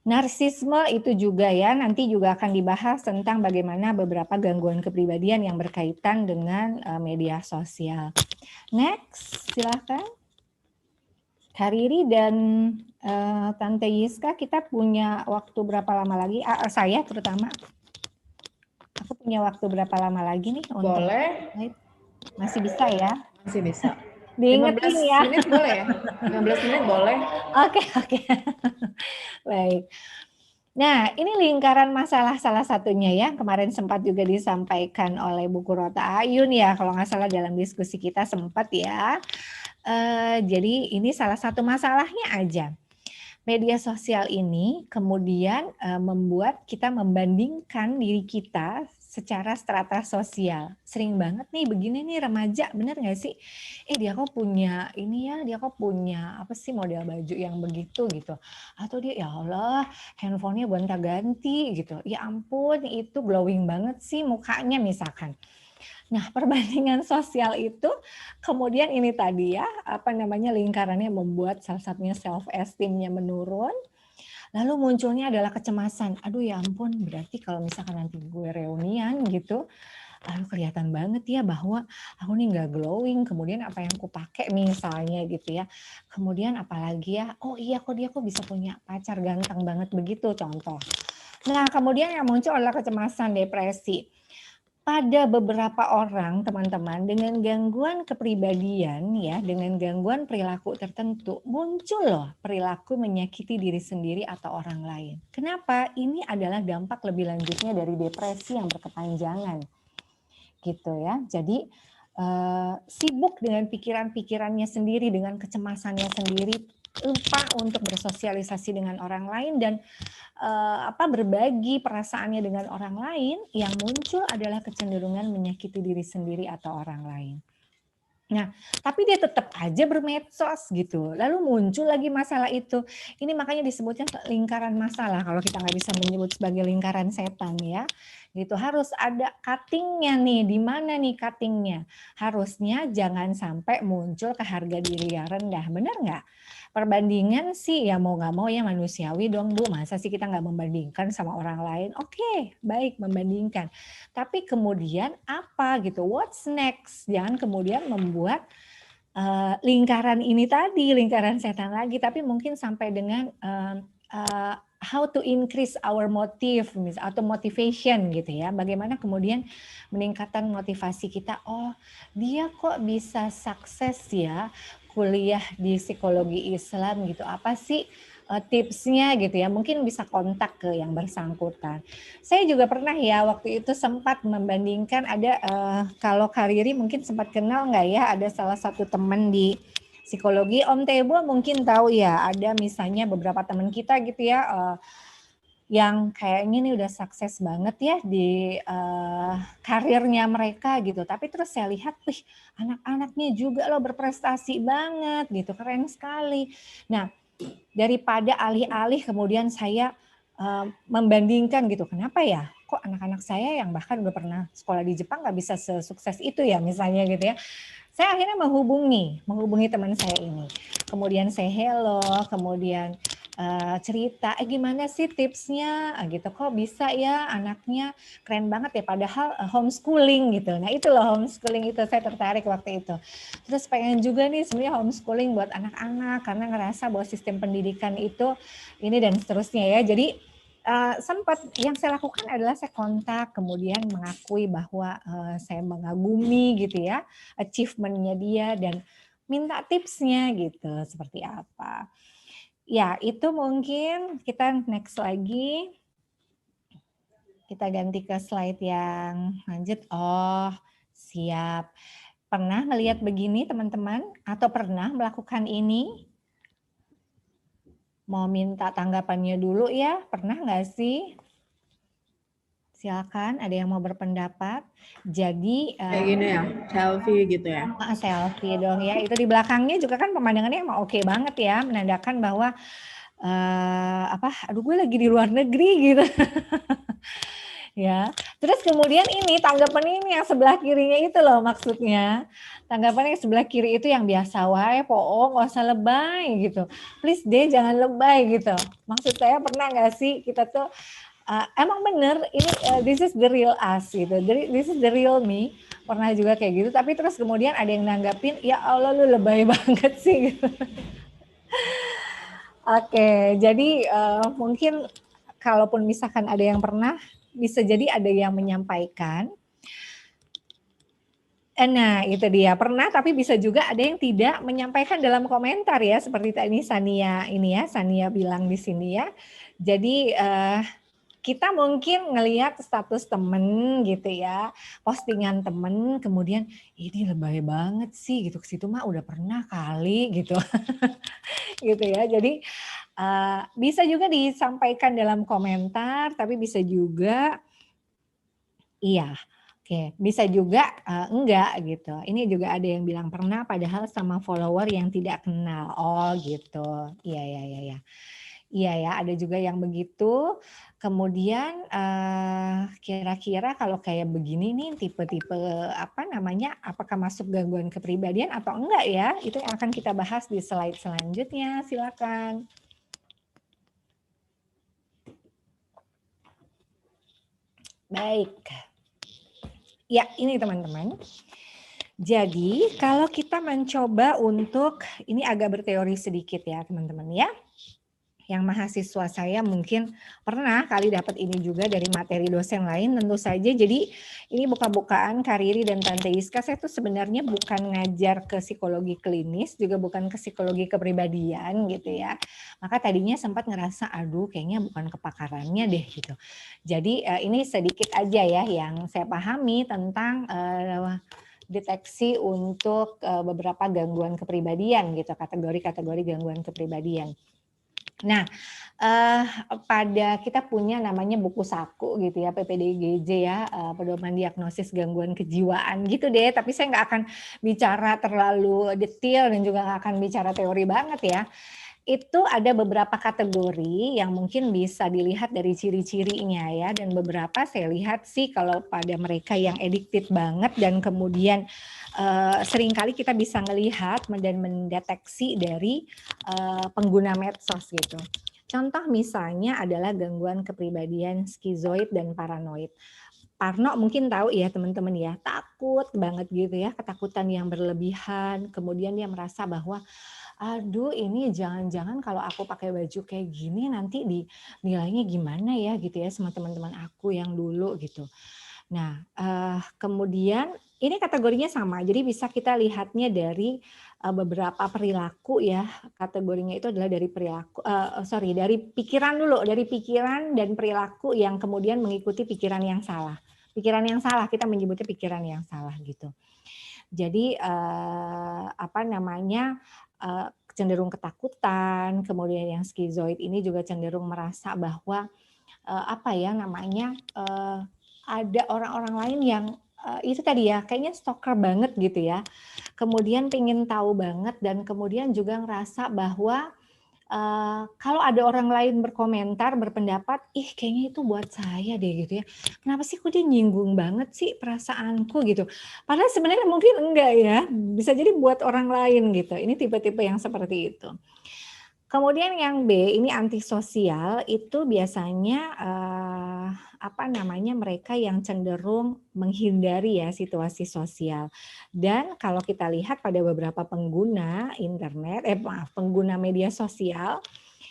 Narsisme itu juga ya, nanti juga akan dibahas tentang bagaimana beberapa gangguan kepribadian yang berkaitan dengan media sosial. Next, silakan. Kariri dan Tante Yiska, kita punya waktu berapa lama lagi? Saya terutama. Aku punya waktu berapa lama lagi nih? Boleh. Masih bisa ya? Masih bisa. Diingetin ya. 15 menit boleh ya? 15 menit boleh. Oke. Baik. Nah, ini lingkaran masalah salah satunya ya. Kemarin sempat juga disampaikan oleh Bu Kurota Ayun ya, kalau nggak salah dalam diskusi kita sempat ya. Jadi ini salah satu masalahnya aja. Media sosial ini kemudian membuat kita membandingkan diri kita secara strata sosial. Sering banget nih begini nih remaja, bener nggak sih? Dia kok punya ini ya, dia kok punya apa sih model baju yang begitu gitu. Atau dia ya Allah handphonenya gonta-ganti gitu. Ya ampun itu glowing banget sih mukanya misalkan. Nah, perbandingan sosial itu kemudian ini tadi ya, apa namanya lingkarannya membuat salah satunya self esteem-nya menurun. Lalu munculnya adalah kecemasan. Aduh ya ampun, berarti kalau misalkan nanti gue reunian gitu, aduh kelihatan banget ya bahwa aku nih nggak glowing. Kemudian apa yang aku pakai misalnya gitu ya. Kemudian apalagi ya, oh iya kok dia kok bisa punya pacar ganteng banget begitu contoh. Nah kemudian yang muncul adalah kecemasan, depresi. Pada beberapa orang, teman-teman, dengan gangguan kepribadian ya, dengan gangguan perilaku tertentu, muncul loh perilaku menyakiti diri sendiri atau orang lain. Kenapa? Ini adalah dampak lebih lanjutnya dari depresi yang berkepanjangan. Gitu ya. Jadi sibuk dengan pikiran-pikirannya sendiri, dengan kecemasannya sendiri, lupa untuk bersosialisasi dengan orang lain dan berbagi perasaannya dengan orang lain, yang muncul adalah kecenderungan menyakiti diri sendiri atau orang lain. Nah, tapi dia tetap aja bermedsos gitu. Lalu muncul lagi masalah itu. Ini makanya disebutnya lingkaran masalah kalau kita nggak bisa menyebut sebagai lingkaran setan ya. Gitu harus ada cuttingnya nih. Di mana nih cuttingnya? Harusnya jangan sampai muncul ke harga diri yang rendah. Benar nggak? Perbandingan sih ya mau nggak mau ya manusiawi dong Bu. Masa sih kita nggak membandingkan sama orang lain? Oke, baik membandingkan. Tapi kemudian apa gitu? What's next? Jangan kemudian membuat lingkaran ini tadi, lingkaran setan lagi. Tapi mungkin sampai dengan how to increase our motive atau motivation gitu ya. Bagaimana kemudian meningkatkan motivasi kita. Oh, dia kok bisa sukses ya kuliah di psikologi Islam gitu. Apa sih tipsnya gitu ya? Mungkin bisa kontak ke yang bersangkutan. Saya juga pernah ya waktu itu sempat membandingkan ada kalau Kariri mungkin sempat kenal nggak ya, ada salah satu teman di psikologi, Om Tebo mungkin tahu ya, ada misalnya beberapa teman kita gitu ya yang kayaknya nih udah sukses banget ya di karirnya mereka gitu. Tapi terus saya lihat, wih anak-anaknya juga loh berprestasi banget gitu, keren sekali. Nah daripada alih-alih kemudian saya membandingkan gitu, kenapa ya? Kok anak-anak saya yang bahkan udah pernah sekolah di Jepang nggak bisa sesukses itu ya misalnya gitu ya. Saya akhirnya menghubungi teman saya ini. Kemudian saya hello, kemudian cerita, gimana sih tipsnya gitu, kok bisa ya anaknya keren banget ya padahal homeschooling gitu. Nah itu loh homeschooling itu saya tertarik waktu itu. Terus pengen juga nih sebenarnya homeschooling buat anak-anak karena ngerasa bahwa sistem pendidikan itu ini dan seterusnya ya. Jadi sempat yang saya lakukan adalah saya kontak kemudian mengakui bahwa saya mengagumi gitu ya achievement-nya dia dan minta tipsnya gitu seperti apa. Ya, itu mungkin kita next lagi. Kita ganti ke slide yang lanjut. Oh, siap. Pernah ngelihat begini teman-teman? Atau pernah melakukan ini? Mau minta tanggapannya dulu ya? Pernah nggak sih? Silakan, ada yang mau berpendapat. Jadi kayak gini ya, selfie gitu ya. Selfie dong ya. Itu di belakangnya juga kan pemandangannya emang oke banget ya, menandakan bahwa aduh gue lagi di luar negeri gitu. Ya. Terus kemudian ini tanggapan ini yang sebelah kirinya itu loh maksudnya. Tanggapan yang sebelah kiri itu yang biasa wae, poong, gak usah lebay gitu. Please deh jangan lebay gitu. Maksud saya pernah gak sih kita tuh emang bener ini this is the real us gitu. This is the real me. Pernah juga kayak gitu. Tapi terus kemudian ada yang nanggapin, ya Allah lu lebay banget sih gitu. Oke, jadi mungkin kalaupun misalkan ada yang pernah, bisa jadi ada yang menyampaikan. Nah, itu dia. Pernah, tapi bisa juga ada yang tidak menyampaikan dalam komentar ya, seperti tadi Sania bilang di sini ya. Jadi kita mungkin ngelihat status temen gitu ya, postingan temen, kemudian ini lebay banget sih gitu, ke situ mah udah pernah kali gitu. Gitu ya. Jadi bisa juga disampaikan dalam komentar, tapi bisa juga Iya, oke. Bisa juga enggak gitu. Ini juga ada yang bilang pernah padahal sama follower yang tidak kenal. Oh gitu. Iya, iya, iya, iya. Iya ya, ada juga yang begitu. Kemudian kira-kira kalau kayak begini nih tipe-tipe apa namanya, apakah masuk gangguan kepribadian atau enggak ya? Itu yang akan kita bahas di slide selanjutnya. Silakan. Baik. Ya, ini teman-teman. Jadi, kalau kita mencoba untuk, ini agak berteori sedikit ya teman-teman ya. Yang mahasiswa saya mungkin pernah kali dapat ini juga dari materi dosen lain tentu saja. Jadi ini buka-bukaan Kariri dan Tante Iska, saya tuh sebenarnya bukan ngajar ke psikologi klinis, juga bukan ke psikologi kepribadian gitu ya. Maka tadinya sempat ngerasa aduh kayaknya bukan kepakarannya deh gitu. Jadi ini sedikit aja ya yang saya pahami tentang deteksi untuk beberapa gangguan kepribadian gitu, kategori-kategori gangguan kepribadian. Nah, pada kita punya namanya buku saku gitu ya, PPDGJ ya, pedoman diagnosis gangguan kejiwaan gitu deh. Tapi saya nggak akan bicara terlalu detail dan juga nggak akan bicara teori banget ya. Itu ada beberapa kategori yang mungkin bisa dilihat dari ciri-cirinya ya. Dan beberapa saya lihat sih kalau pada mereka yang addicted banget dan kemudian seringkali kita bisa melihat dan mendeteksi dari pengguna medsos gitu. Contoh misalnya adalah gangguan kepribadian skizoid dan paranoid. Parno mungkin tahu ya teman-teman ya, takut banget gitu ya, ketakutan yang berlebihan, kemudian dia merasa bahwa aduh ini jangan-jangan kalau aku pakai baju kayak gini nanti nilainya gimana ya gitu ya sama teman-teman aku yang dulu gitu. Nah, kemudian ini kategorinya sama, jadi bisa kita lihatnya dari beberapa perilaku ya. Kategorinya itu adalah dari perilaku, dari pikiran dulu, dari pikiran dan perilaku yang kemudian mengikuti pikiran yang salah. Pikiran yang salah, kita menyebutnya pikiran yang salah gitu. Jadi cenderung ketakutan, kemudian yang skizoid ini juga cenderung merasa bahwa ada orang-orang lain yang itu tadi ya kayaknya stalker banget gitu ya. Kemudian pengen tahu banget dan kemudian juga ngerasa bahwa kalau ada orang lain berkomentar, berpendapat, ih kayaknya itu buat saya deh gitu ya. Kenapa sih kok dia nyinggung banget sih perasaanku gitu. Padahal sebenarnya mungkin enggak ya, bisa jadi buat orang lain gitu. Ini tipe-tipe yang seperti itu. Kemudian yang B ini antisosial itu biasanya mereka yang cenderung menghindari ya situasi sosial. Dan kalau kita lihat pada beberapa pengguna pengguna media sosial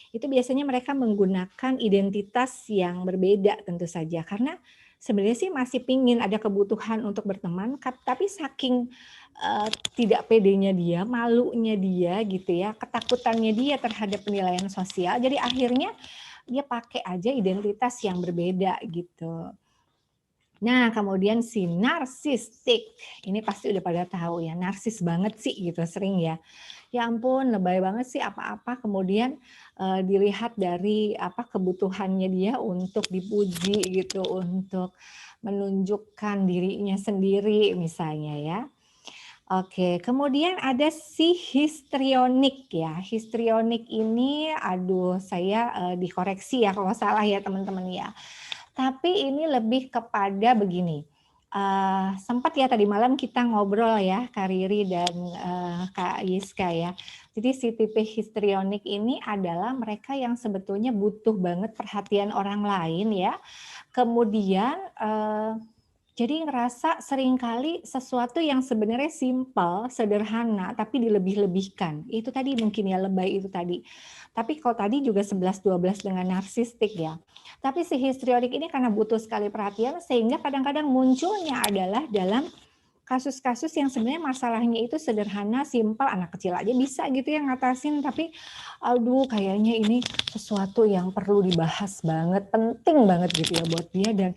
itu biasanya mereka menggunakan identitas yang berbeda tentu saja karena sebenarnya sih masih pingin ada kebutuhan untuk berteman tapi saking tidak pedenya dia, malunya dia gitu ya, ketakutannya dia terhadap penilaian sosial. Jadi akhirnya dia pakai aja identitas yang berbeda gitu. Nah, kemudian si narsistik. Ini pasti udah pada tahu ya, narsis banget sih gitu sering ya. Ya ampun, lebay banget sih apa-apa kemudian dilihat dari kebutuhannya dia untuk dipuji gitu, untuk menunjukkan dirinya sendiri misalnya ya. Oke, kemudian ada si histrionik ya. Histrionik ini, saya dikoreksi ya kalau salah ya teman-teman ya. Tapi ini lebih kepada begini. Sempat ya tadi malam kita ngobrol ya Kak Riri dan Kak Yiska ya. Jadi si tipe histrionik ini adalah mereka yang sebetulnya butuh banget perhatian orang lain ya. Kemudian jadi ngerasa seringkali sesuatu yang sebenarnya simpel, sederhana, tapi dilebih-lebihkan. Itu tadi mungkin ya lebay itu tadi. Tapi kalau tadi juga 11-12 dengan narsistik ya. Tapi si histrionik ini karena butuh sekali perhatian sehingga kadang-kadang munculnya adalah dalam kasus-kasus yang sebenarnya masalahnya itu sederhana, simpel, anak kecil aja bisa gitu ya ngatasin. Tapi aduh kayaknya ini sesuatu yang perlu dibahas banget, penting banget gitu ya buat dia dan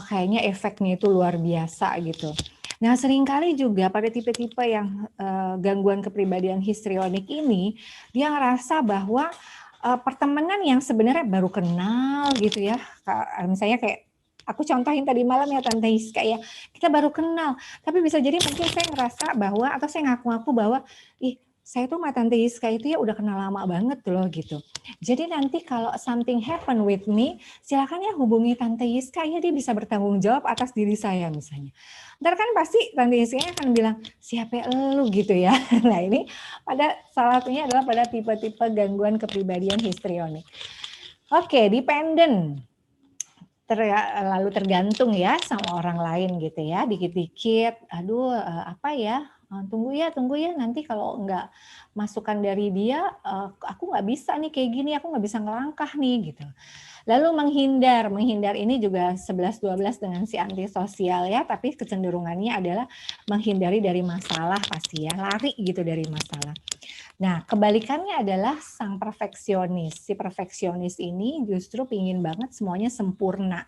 kayaknya efeknya itu luar biasa gitu. Nah seringkali juga pada tipe-tipe yang gangguan kepribadian histrionik ini, dia ngerasa bahwa pertemanan yang sebenarnya baru kenal gitu ya, misalnya kayak aku contohin tadi malam ya Tante Hiska ya, kita baru kenal, tapi bisa jadi mungkin saya ngerasa bahwa, atau saya ngaku-ngaku bahwa, ih saya tuh sama Tante Hiska itu ya udah kenal lama banget loh gitu. Jadi nanti kalau something happen with me, silakan ya hubungi Tante Hiska ya, dia bisa bertanggung jawab atas diri saya misalnya. Ntar kan pasti Tante Hiska akan bilang, siapa lu gitu ya. Nah ini pada salah satunya adalah pada tipe-tipe gangguan kepribadian histrionik. Oke, dependent. Lalu tergantung ya sama orang lain gitu ya, dikit-dikit, aduh apa ya, tunggu ya nanti kalau nggak masukan dari dia, aku nggak bisa nih kayak gini, aku nggak bisa ngelangkah nih gitu. Lalu menghindar ini juga 11-12 dengan si antisosial ya, tapi kecenderungannya adalah menghindari dari masalah pasti ya, lari gitu dari masalah. Nah, kebalikannya adalah sang perfeksionis. Si perfeksionis ini justru pingin banget semuanya sempurna.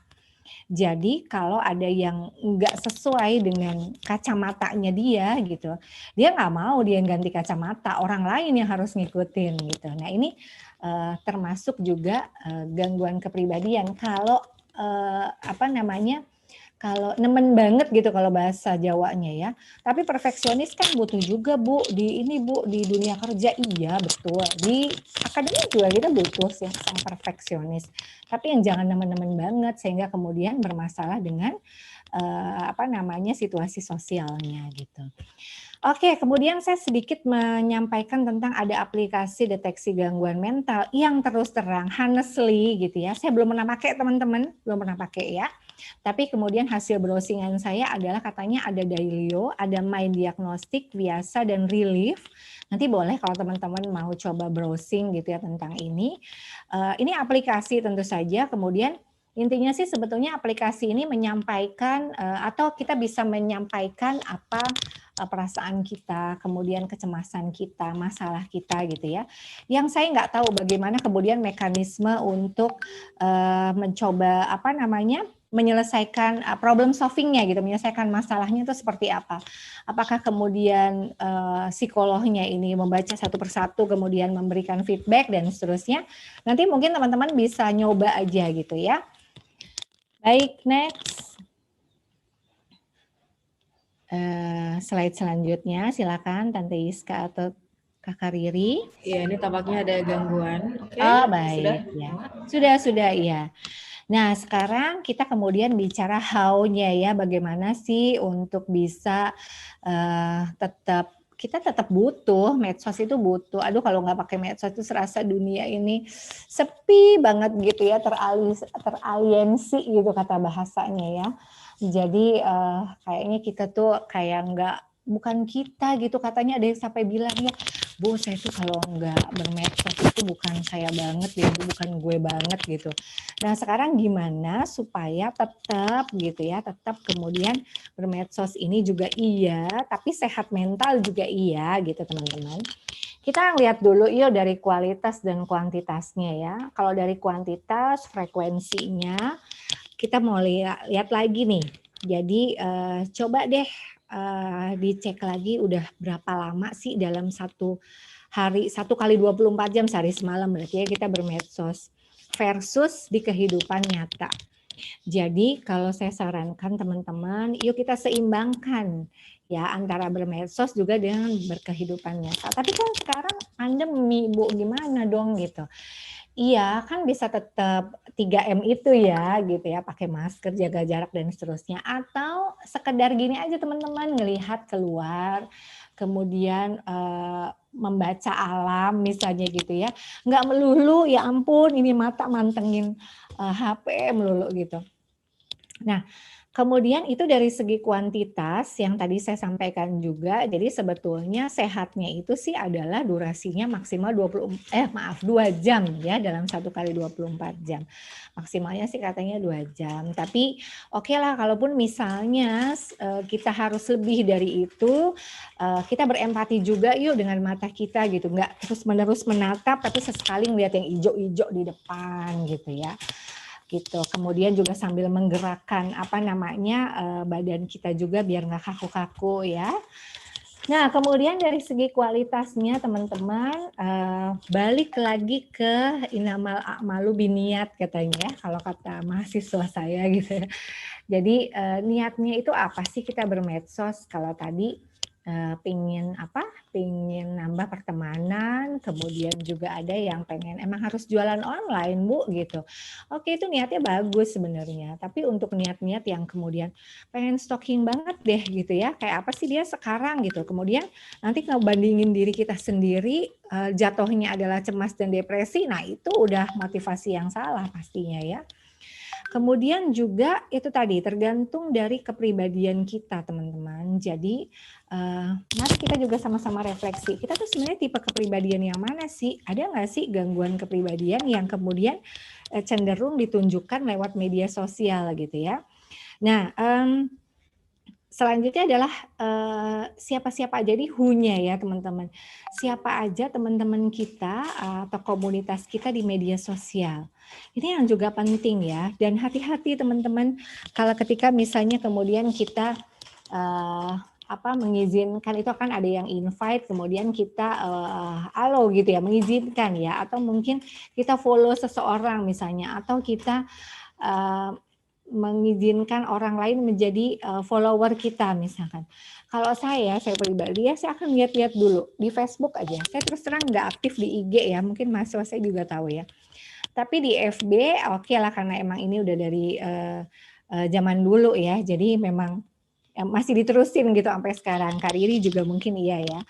Jadi kalau ada yang nggak sesuai dengan kacamatanya dia gitu, dia nggak mau dia ganti kacamata, orang lain yang harus ngikutin gitu. Nah ini termasuk juga gangguan kepribadian. Kalau kalau nemen banget gitu kalau bahasa Jawanya ya. Tapi perfeksionis kan butuh juga Bu di dunia kerja, iya betul. Di akademik juga kita butuh sih sang perfeksionis. Tapi yang jangan nemen-nemen banget sehingga kemudian bermasalah dengan situasi sosialnya gitu. Oke, kemudian saya sedikit menyampaikan tentang ada aplikasi deteksi gangguan mental yang terus terang, honestly gitu ya. Saya belum pernah pakai teman-teman, belum pernah pakai ya. Tapi kemudian hasil browsingan saya adalah katanya ada Dailyo, ada My Diagnostic, Viasa, dan Relief. Nanti boleh kalau teman-teman mau coba browsing gitu ya tentang ini. Ini aplikasi tentu saja, kemudian intinya sih sebetulnya aplikasi ini menyampaikan atau kita bisa menyampaikan apa perasaan kita, kemudian kecemasan kita, masalah kita gitu ya. Yang saya nggak tahu bagaimana kemudian mekanisme untuk mencoba menyelesaikan problem solvingnya gitu, menyelesaikan masalahnya itu seperti apa. Apakah kemudian psikolognya ini membaca satu persatu kemudian memberikan feedback dan seterusnya. Nanti mungkin teman-teman bisa nyoba aja gitu ya. Baik, next. Slide selanjutnya, silakan Tante Iska atau Kakak Riri. Iya, ini tampaknya ada gangguan. Oke, oh baik, sudah? Ya. Sudah ya. Nah sekarang kita kemudian bicara how-nya ya, bagaimana sih untuk bisa kita tetap butuh, medsos itu butuh. Aduh kalau nggak pakai medsos itu serasa dunia ini sepi banget gitu ya, teraliensi gitu kata bahasanya ya. Jadi kayaknya kita tuh kayak bukan kita gitu, katanya ada yang sampai bilang ya, Bu saya tuh kalau nggak bermedsos itu bukan saya banget ya, Bu, bukan gue banget gitu. Nah sekarang gimana supaya tetap gitu ya, tetap kemudian bermedsos ini juga iya, tapi sehat mental juga iya gitu teman-teman. Kita lihat dulu yuk dari kualitas dan kuantitasnya ya. Kalau dari kuantitas, frekuensinya, kita mau lihat lagi nih. Jadi coba deh dicek lagi udah berapa lama sih dalam satu hari, 1 kali 24 jam sehari semalam berarti ya kita bermedsos versus di kehidupan nyata. Jadi kalau saya sarankan teman-teman, yuk kita seimbangkan ya antara bermedsos juga dengan berkehidupan nyata. Tapi kan sekarang pandemi Bu, gimana dong gitu. Iya, kan bisa tetap 3M itu ya gitu ya, pakai masker, jaga jarak dan seterusnya. Atau sekedar gini aja teman-teman, ngelihat keluar, kemudian membaca alam misalnya gitu ya. Nggak melulu ya ampun ini mata mantengin HP melulu gitu. Nah, kemudian itu dari segi kuantitas yang tadi saya sampaikan juga. Jadi sebetulnya sehatnya itu sih adalah durasinya maksimal 2 jam ya dalam 1 kali 24 jam. Maksimalnya sih katanya 2 jam. Tapi oke lah kalaupun misalnya kita harus lebih dari itu, kita berempati juga yuk dengan mata kita gitu. Nggak terus-menerus menatap tapi sesekali ngeliat yang hijau-hijau di depan gitu ya. Gitu. Kemudian juga sambil menggerakkan badan kita juga biar nggak kaku-kaku ya. Nah, kemudian dari segi kualitasnya teman-teman, balik lagi ke inamal a'malu biniat katanya, kalau kata mahasiswa saya gitu ya. Jadi niatnya itu apa sih kita bermedsos? Kalau tadi pingin apa? Pingin nambah pertemanan, kemudian juga ada yang pengen emang harus jualan online Bu gitu. Oke itu niatnya bagus sebenarnya. Tapi untuk niat-niat yang kemudian pengen stalking banget deh gitu ya, kayak apa sih dia sekarang gitu. Kemudian nanti ngebandingin diri kita sendiri, jatuhnya adalah cemas dan depresi. Nah itu udah motivasi yang salah pastinya ya. Kemudian juga itu tadi tergantung dari kepribadian kita teman-teman. Jadi mari kita juga sama-sama refleksi. Kita tuh sebenarnya tipe kepribadian yang mana sih? Ada nggak sih gangguan kepribadian yang kemudian cenderung ditunjukkan lewat media sosial gitu ya? Nah, selanjutnya adalah siapa-siapa aja nih who-nya ya teman-teman. Siapa aja teman-teman kita atau komunitas kita di media sosial. Ini yang juga penting ya. Dan hati-hati teman-teman kalau ketika misalnya kemudian kita mengizinkan itu kan ada yang invite kemudian kita allow gitu ya mengizinkan ya atau mungkin kita follow seseorang misalnya atau kita mengizinkan orang lain menjadi follower kita misalkan. Kalau saya pribadi ya saya akan lihat-lihat dulu di Facebook aja. Saya terus terang nggak aktif di IG ya, mungkin mahasiswa saya juga tahu ya. Tapi di FB oke lah karena emang ini udah dari zaman dulu ya, jadi memang masih diterusin gitu sampai sekarang. Kariri juga mungkin iya ya.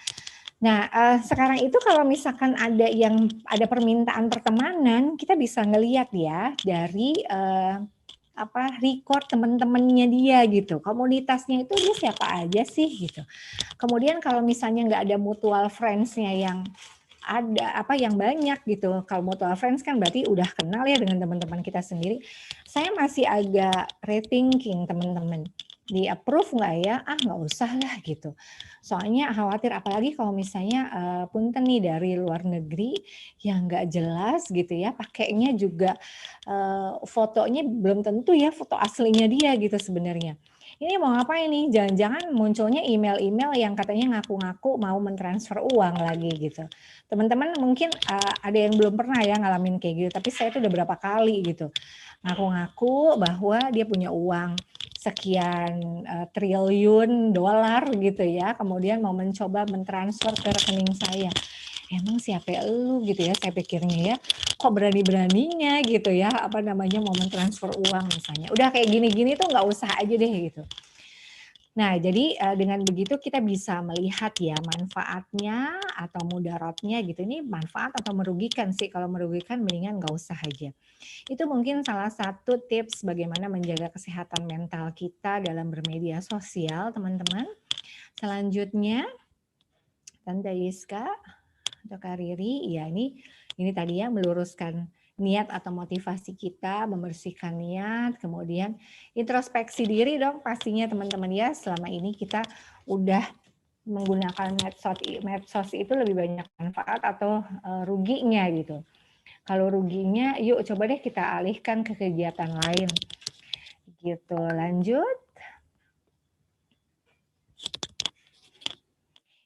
Nah, sekarang itu kalau misalkan ada permintaan pertemanan, kita bisa ngelihat ya dari record teman-temannya dia gitu. Komunitasnya itu dia siapa aja sih gitu. Kemudian kalau misalnya nggak ada mutual friends-nya yang yang banyak gitu. Kalau mutual friends kan berarti udah kenal ya dengan teman-teman kita sendiri. Saya masih agak rethinking teman-teman. Di approve nggak ya? Nggak usah lah gitu. Soalnya khawatir apalagi kalau misalnya punten nih dari luar negeri yang nggak jelas gitu ya, pakainya juga fotonya belum tentu ya foto aslinya dia gitu sebenarnya. Ini mau ngapain nih? Jangan-jangan munculnya email-email yang katanya ngaku-ngaku mau mentransfer uang lagi gitu. Teman-teman mungkin ada yang belum pernah ya ngalamin kayak gitu, tapi saya tuh udah berapa kali gitu. Ngaku-ngaku bahwa dia punya uang sekian triliun dolar gitu ya, kemudian mau mencoba mentransfer ke rekening saya. Emang siapa elu gitu ya, saya pikirnya ya, kok berani-beraninya gitu ya, mau mentransfer uang misalnya. Udah kayak gini-gini tuh nggak usah aja deh gitu. Nah, jadi dengan begitu kita bisa melihat ya manfaatnya atau mudaratnya gitu. Ini manfaat atau merugikan sih. Kalau merugikan mendingan nggak usah aja. Itu mungkin salah satu tips bagaimana menjaga kesehatan mental kita dalam bermedia sosial, teman-teman. Selanjutnya, Tante Yiska atau Kak Riri, ya ini tadi ya meluruskan niat atau motivasi kita, membersihkan niat, kemudian introspeksi diri dong pastinya teman-teman ya. Selama ini kita udah menggunakan medsos itu lebih banyak manfaat atau ruginya gitu. Kalau ruginya, yuk coba deh kita alihkan ke kegiatan lain. Gitu, lanjut.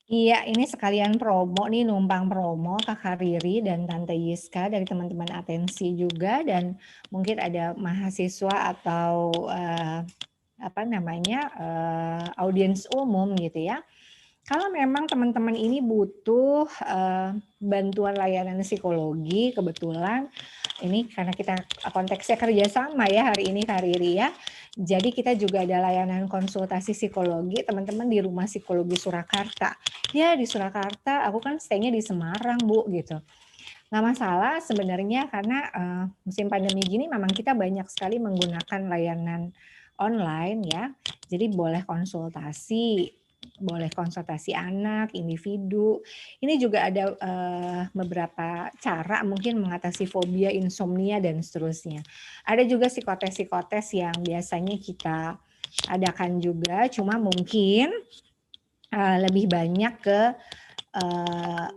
Iya, ini sekalian promo nih, numpang promo Kakak Riri dan Tante Yiska dari teman-teman atensi juga, dan mungkin ada mahasiswa atau audiens umum gitu ya. Kalau memang teman-teman ini butuh bantuan layanan psikologi, kebetulan ini karena kita konteksnya kerjasama ya hari ini Kak Riri ya. Jadi kita juga ada layanan konsultasi psikologi teman-teman di Rumah Psikologi Surakarta. Ya di Surakarta, aku kan stay-nya di Semarang Bu gitu. Nggak masalah sebenarnya karena musim pandemi gini memang kita banyak sekali menggunakan layanan online ya. Jadi boleh konsultasi anak, individu. Ini juga ada beberapa cara mungkin mengatasi fobia, insomnia, dan seterusnya. Ada juga psikotes yang biasanya kita adakan juga, cuma mungkin lebih banyak ke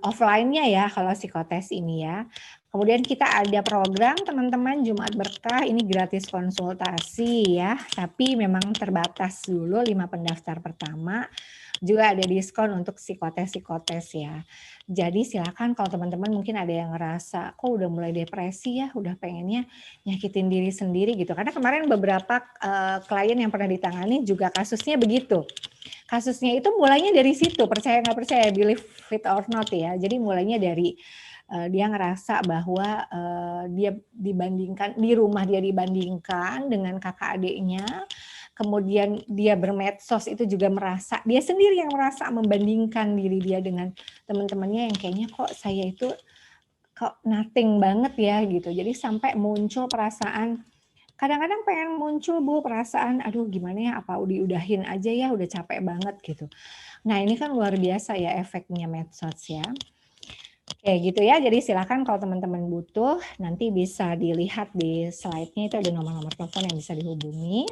offline-nya ya kalau psikotes ini ya. Kemudian kita ada program teman-teman Jumat Berkah, ini gratis konsultasi ya, tapi memang terbatas dulu 5 pendaftar pertama. juga ada diskon untuk psikotes ya. Jadi silakan kalau teman-teman mungkin ada yang ngerasa kok udah mulai depresi ya, udah pengennya nyakitin diri sendiri gitu. Karena kemarin beberapa klien yang pernah ditangani juga kasusnya begitu. Kasusnya itu mulainya dari situ, percaya nggak percaya, believe it or not ya. Jadi mulainya dari dia ngerasa bahwa dia dibandingkan di rumah, dia dibandingkan dengan kakak adiknya, kemudian dia bermedsos itu juga merasa dia sendiri yang merasa membandingkan diri dia dengan teman-temannya yang kayaknya kok saya itu kok nothing banget ya gitu. Jadi sampai muncul perasaan, kadang-kadang pengen muncul Bu perasaan aduh gimana ya, apa diudahin aja ya, udah capek banget gitu. Nah ini kan luar biasa ya efeknya medsos ya. Oke gitu ya, jadi silakan kalau teman-teman butuh nanti bisa dilihat di slide-nya, itu ada nomor-nomor telepon yang bisa dihubungi.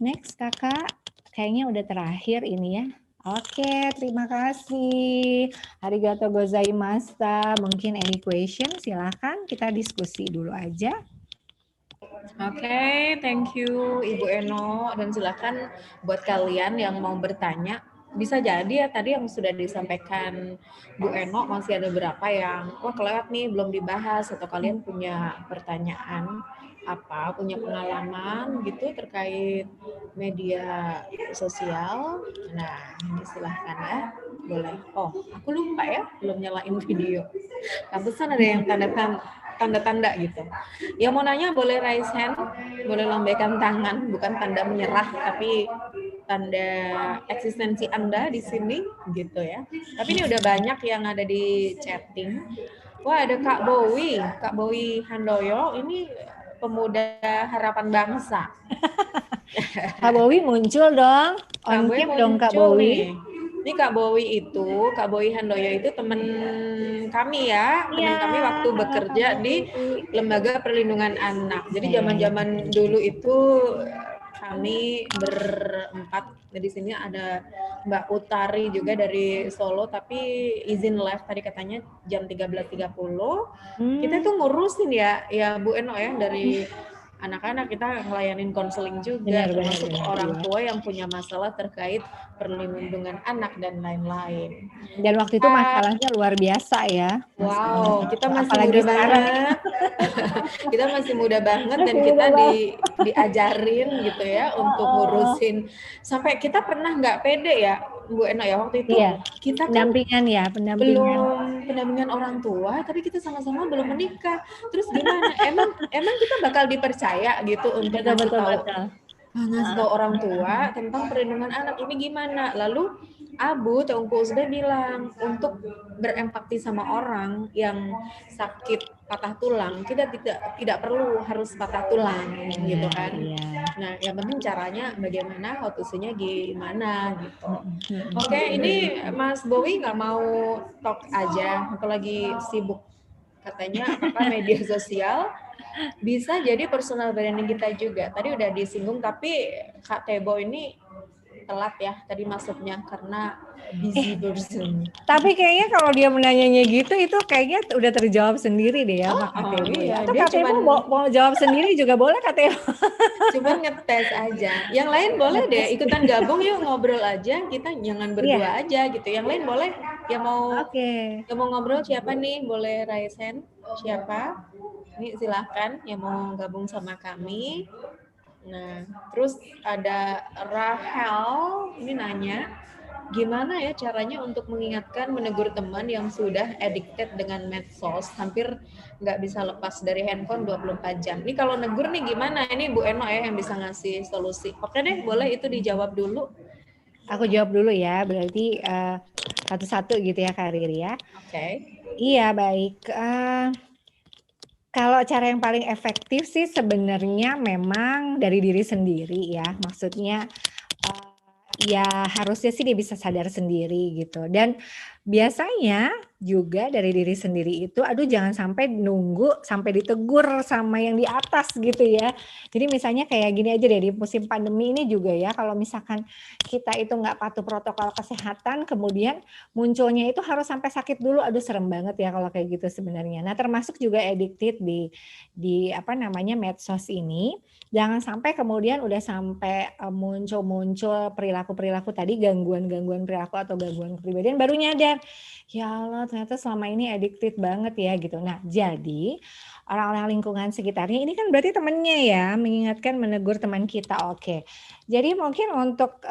Next kakak, kayaknya udah terakhir ini ya. Oke, terima kasih. Arigato gozaimashita. Mungkin any question silakan kita diskusi dulu aja. Oke, thank you Ibu Eno, dan silakan buat kalian yang mau bertanya, bisa jadi ya tadi yang sudah disampaikan Bu Eno masih ada beberapa yang wah kelewat nih belum dibahas, atau kalian punya pertanyaan apa, punya pengalaman gitu terkait media sosial. Nah, ini silahkan ya, boleh. Oh, aku lupa ya, belum nyalain video. Pantesan ada yang tanda-tanda gitu. Yang mau nanya boleh raise hand, boleh lambaikan tangan, bukan tanda menyerah, tapi tanda eksistensi Anda di sini gitu ya. Tapi ini udah banyak yang ada di chatting. Wah, ada Kak Bowie Handoyo, ini pemuda harapan bangsa. Kak Bowie muncul dong, on cam dong Kak Bowie. Ini Kak Bowie Handoyo itu teman kami ya, teman kami waktu bekerja di Lembaga Perlindungan Anak. Jadi zaman-zaman dulu itu kami berempat. Di sini ada Mbak Utari juga dari Solo, tapi izin live tadi katanya jam 13.30. Kita tuh ngurusin ya Bu Eno ya, dari anak-anak kita ngelayanin konseling juga, termasuk orang tua yang punya masalah terkait perlindungan anak dan lain-lain. Dan waktu itu masalahnya luar biasa ya. Wow, kita masih muda banget. Kita masih muda banget dan kita diajarin gitu ya untuk ngurusin. Sampai kita pernah nggak pede ya Bu Eno ya waktu itu. Iya, Kita kan pendampingan. Belum pendampingan orang tua, tapi kita sama-sama belum menikah. Terus gimana? Emang kita bakal dipercaya gitu untuk ngasih tahu orang tua tentang perlindungan anak ini gimana? Lalu Tengku Usbe bilang untuk berempati sama orang yang sakit patah tulang, kita tidak perlu harus patah tulang gitu kan. Nah, yang penting caranya bagaimana, how to say-nya gimana gitu. Oke, ini Mas Bowie nggak mau talk aja, atau lagi sibuk katanya apakah media sosial bisa jadi personal branding kita juga. Tadi udah disinggung, tapi Kak Tebo ini telat ya tadi masuknya karena busy person. Tapi kayaknya kalau dia menanyanya gitu, itu kayaknya udah terjawab sendiri deh ya Kak Tebo. Iya, atau Kak Tebo mau jawab sendiri juga boleh Kak Tebo. Cuman ngetes aja. Yang lain boleh deh ikutan gabung, yuk ngobrol aja. Kita jangan berdua aja gitu. Yang lain boleh. Yang mau ngobrol siapa nih? Boleh raise hand. Siapa? Ini silahkan yang mau gabung sama kami. Nah, terus ada Rahel ini nanya, gimana ya caranya untuk mengingatkan, menegur teman yang sudah addicted dengan medsos, hampir nggak bisa lepas dari handphone 24 jam. Ini kalau negur nih gimana? Ini Bu Eno ya yang bisa ngasih solusi. Oke deh, boleh itu dijawab dulu. Aku jawab dulu ya, berarti satu-satu gitu ya Kak Riri ya. Oke. Iya, baik. Kalau cara yang paling efektif sih sebenarnya memang dari diri sendiri ya. Maksudnya ya harusnya sih dia bisa sadar sendiri gitu. Dan biasanya juga dari diri sendiri itu, aduh jangan sampai nunggu sampai ditegur sama yang di atas gitu ya. Jadi misalnya kayak gini aja deh, di musim pandemi ini juga ya, kalau misalkan kita itu nggak patuh protokol kesehatan, kemudian munculnya itu harus sampai sakit dulu, aduh serem banget ya kalau kayak gitu sebenarnya. Nah termasuk juga addicted di apa namanya medsos ini, jangan sampai kemudian udah sampai muncul-muncul perilaku-perilaku tadi, gangguan-gangguan perilaku atau gangguan kepribadian, baru nyadar, ya Allah ternyata selama ini addicted banget ya gitu. Nah jadi orang-orang lingkungan sekitarnya ini kan berarti temannya ya, mengingatkan, menegur teman kita. Oke, jadi mungkin untuk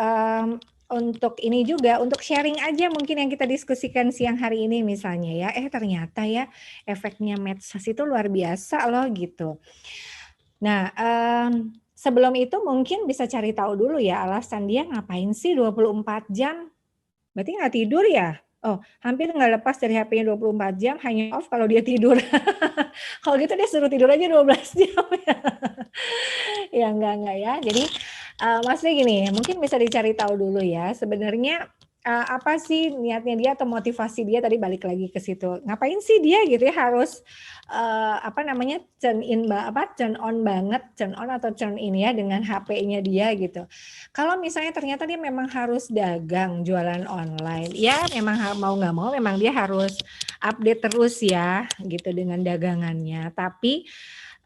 ini juga, untuk sharing aja mungkin yang kita diskusikan siang hari ini misalnya ya, ternyata ya efeknya medsos itu luar biasa loh gitu. Nah, sebelum itu mungkin bisa cari tahu dulu ya alasan dia ngapain sih 24 jam. Berarti nggak tidur ya? Oh, hampir nggak lepas dari HP-nya 24 jam, hanya off kalau dia tidur. Kalau gitu dia suruh tidur aja 12 jam ya. Ya enggak ya. Jadi maksudnya gini, mungkin bisa dicari tahu dulu ya. Sebenarnya apa sih niatnya dia atau motivasi dia, tadi balik lagi ke situ. Ngapain sih dia gitu ya harus apa namanya turn on banget, turn on atau turn in ya dengan HP-nya dia gitu. Kalau misalnya ternyata dia memang harus dagang, jualan online, ya memang mau nggak mau memang dia harus update terus ya gitu dengan dagangannya. Tapi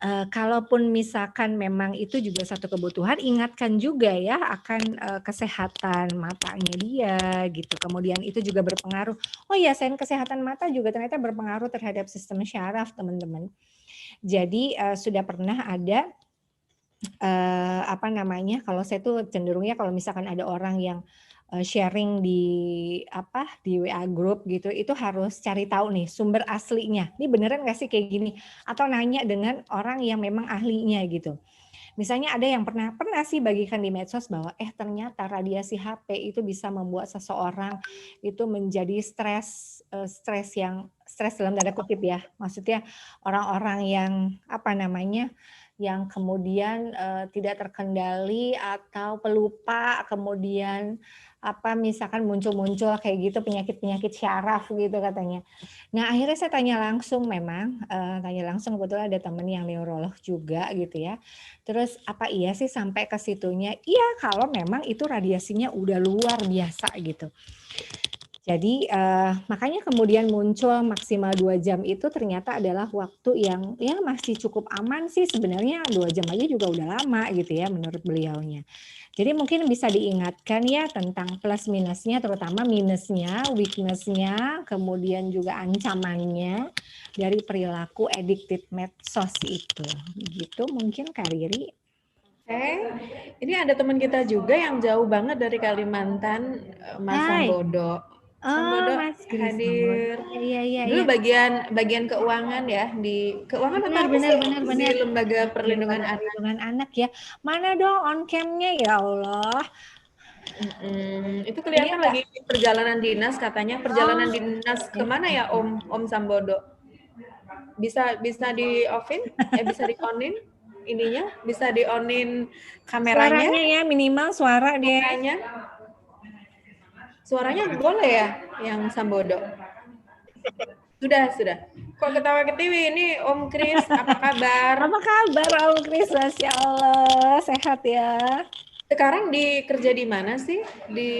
kalaupun misalkan memang itu juga satu kebutuhan, ingatkan juga ya akan kesehatan matanya dia gitu. Kemudian itu juga berpengaruh. Oh ya, selain kesehatan mata juga ternyata berpengaruh terhadap sistem syaraf, teman-teman. Jadi sudah pernah ada apa namanya? Kalau saya tuh cenderungnya kalau misalkan ada orang yang sharing di WA group gitu, itu harus cari tahu nih sumber aslinya. Ini beneran nggak sih kayak gini? Atau nanya dengan orang yang memang ahlinya gitu. Misalnya ada yang pernah sih bagikan di medsos bahwa ternyata radiasi HP itu bisa membuat seseorang itu menjadi stres dalam tanda kutip ya. Maksudnya orang-orang yang apa namanya? Yang kemudian tidak terkendali atau pelupa, kemudian misalkan muncul kayak gitu penyakit-penyakit syaraf gitu katanya. Nah akhirnya saya tanya langsung memang, kebetulan ada teman yang neurolog juga gitu ya. Terus apa iya sih sampai ke situnya? Iya kalau memang itu radiasinya udah luar biasa gitu. Jadi makanya kemudian muncul maksimal 2 jam itu ternyata adalah waktu yang ya masih cukup aman sih sebenarnya, 2 jam aja juga udah lama gitu ya menurut beliaunya. Jadi mungkin bisa diingatkan ya tentang plus minusnya, terutama minusnya, weakness-nya, kemudian juga ancamannya dari perilaku addicted medsos itu. Gitu mungkin Kak Riri. Ini ada teman kita juga yang jauh banget dari Kalimantan, Mas Sambodo. Sambodo hadir. Iya. Dulu bagian keuangan ya, di keuangan benar. di Lembaga Perlindungan Anak ya. Mana dong on cam-nya ya Allah. Itu kelihatan lagi perjalanan dinas katanya. Perjalanan dinas kemana ya Om Sambodo? Bisa di offin? Bisa di onin ininya? Bisa di onin kameranya? Suaranya ya minimal suara deh. Suaranya boleh ya yang Sambodo? Sudah. Kok ketawa ketiwi ini Om Kris, apa kabar? Apa kabar Om Kris? Masya Allah, sehat ya. Sekarang kerja di mana sih? Di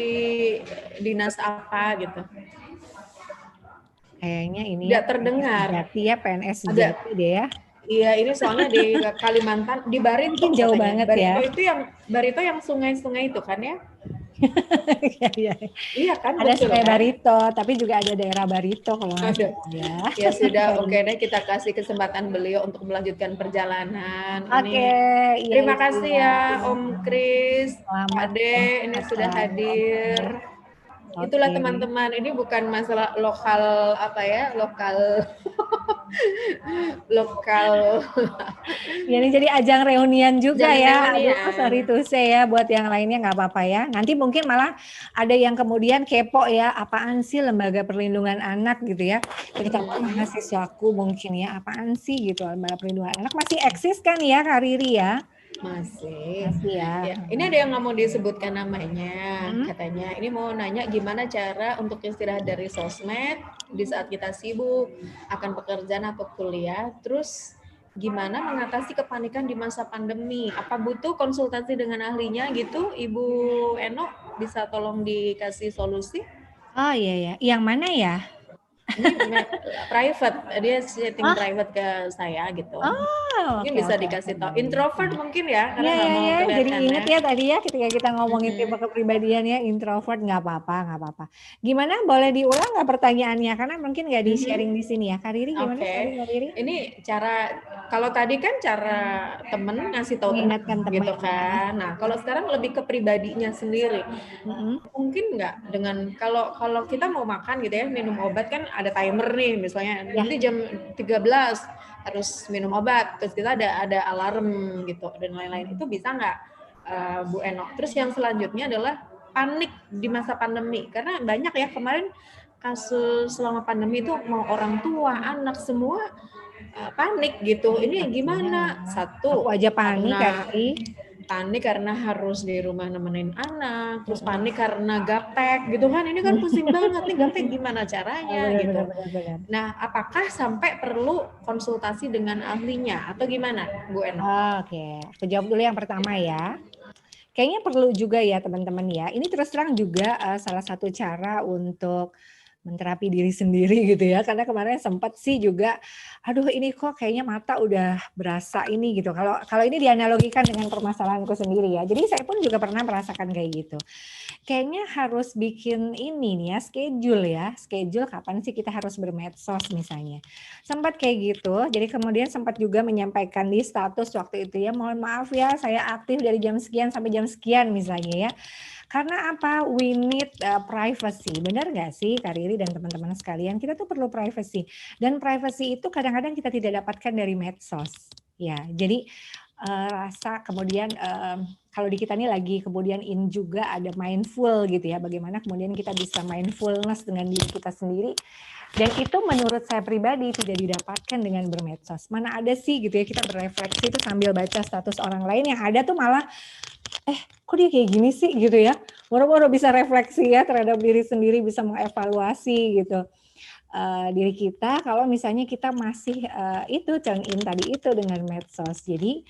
dinas apa gitu? Kayaknya ini tidak terdengar. PNS Jati deh ya. Iya, ini soalnya di Kalimantan, di Barito. Mungkin jauh banget Barito ya. Barito yang sungai-sungai itu kan ya? Iya kan, ada betul, sungai kan? Barito, tapi juga ada daerah Barito kalau nggak salah ya. Ya sudah, oke deh kita kasih kesempatan beliau untuk melanjutkan perjalanan. Terima kasih ya Om Kris, Ade, ini sudah hadir. Itulah teman-teman, ini bukan masalah lokal lokal. Ya, ini jadi ajang reunian juga ya. Sorry to say ya buat yang lainnya nggak apa-apa ya. Nanti mungkin malah ada yang kemudian kepo ya, apaan sih Lembaga Perlindungan Anak gitu ya. Terutama mahasiswaku mungkin ya, apaan sih gitu Lembaga Perlindungan Anak masih eksis kan ya Kak Riri ya? Masih. Masih ya. Ya, ini ada yang nggak mau disebutkan namanya, katanya. Ini mau nanya gimana cara untuk istirahat dari sosmed di saat kita sibuk akan pekerjaan atau kuliah. Terus gimana mengatasi kepanikan di masa pandemi? Apa butuh konsultasi dengan ahlinya gitu, Ibu Eno? Bisa tolong dikasih solusi? Oh iya ya, yang mana ya? Ini private, dia setting Oh, private ke saya gitu. Mungkin oke bisa oke oke dikasih tahu. baik. Introvert mungkin ya, karena Iya nggak ya mau ya, jadi kelihatan inget ya. ya tadi ya ketika kita ngomongin tipe kepribadian ya introvert nggak apa-apa nggak apa-apa. Gimana boleh diulang nggak pertanyaannya karena mungkin nggak di sharing di sini ya. Kak Riri gimana? Oke, Sorry Kak Riri. ini cara, kalau tadi kan cara temen ngasih tahu temen Mengingatkan teman. gitu kan. Nah, kalau sekarang lebih ke pribadinya sendiri. Mm-mm. Mungkin nggak dengan kalau kalau kita mau makan gitu ya, minum obat kan ada timer nih, misalnya Ya. nanti jam 13 harus minum obat, terus kita ada alarm gitu dan lain-lain. Itu bisa nggak, Bu Eno? Terus yang selanjutnya adalah panik di masa pandemi, karena banyak ya kemarin kasus selama pandemi itu mau orang tua, anak semua panik gitu. Ini gimana? Aku Satu, aja panik Kak karena Riri. panik karena harus di rumah nemenin anak, terus panik karena gaptek gitu kan. Ini kan pusing banget nih, gaptek gimana caranya gitu. Benar. Nah, apakah sampai perlu konsultasi dengan ahlinya atau gimana, Bu Eno? Oke, aku jawab dulu yang pertama ya. Kayaknya perlu juga ya teman-teman ya. Ini terus terang juga salah satu cara untuk menterapi diri sendiri gitu ya. Karena kemarin sempat sih juga, aduh ini kok kayaknya mata udah berasa ini gitu. Kalau ini dianalogikan dengan permasalahanku sendiri ya. Jadi saya pun juga pernah merasakan kayak gitu. Kayaknya harus bikin ini nih ya, schedule kapan sih kita harus bermedsos misalnya. Sempat kayak gitu, jadi kemudian sempat juga menyampaikan di status waktu itu ya, mohon maaf ya saya aktif dari jam sekian sampai jam sekian misalnya ya. Karena apa? We need privacy. Benar nggak sih Kak Riri dan teman-teman sekalian? Kita tuh perlu privacy. Dan privacy itu kadang-kadang kita tidak dapatkan dari medsos. Ya, jadi rasa kemudian kalau di kita ini lagi kemudian in juga ada mindful gitu ya, bagaimana kemudian kita bisa mindfulness dengan diri kita sendiri, dan itu menurut saya pribadi tidak didapatkan dengan bermedsos. Mana ada sih gitu ya kita berefleksi itu sambil baca status orang lain, yang ada tuh malah kok dia kayak gini sih gitu ya, baru-baru bisa refleksi ya terhadap diri sendiri, bisa mengevaluasi gitu diri kita kalau misalnya kita masih itu tune in tadi itu dengan medsos. Jadi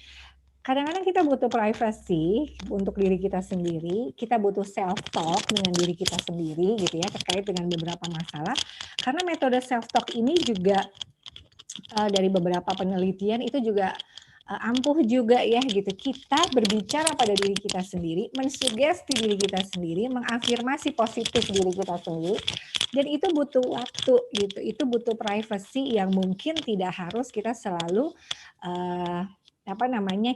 kadang-kadang kita butuh privacy untuk diri kita sendiri, kita butuh self talk dengan diri kita sendiri gitu ya terkait dengan beberapa masalah. Karena metode self talk ini juga dari beberapa penelitian itu juga ampuh juga ya gitu. Kita berbicara pada diri kita sendiri, mensugesti diri kita sendiri, mengafirmasi positif diri kita sendiri, dan itu butuh waktu gitu. Itu butuh privacy yang mungkin tidak harus kita selalu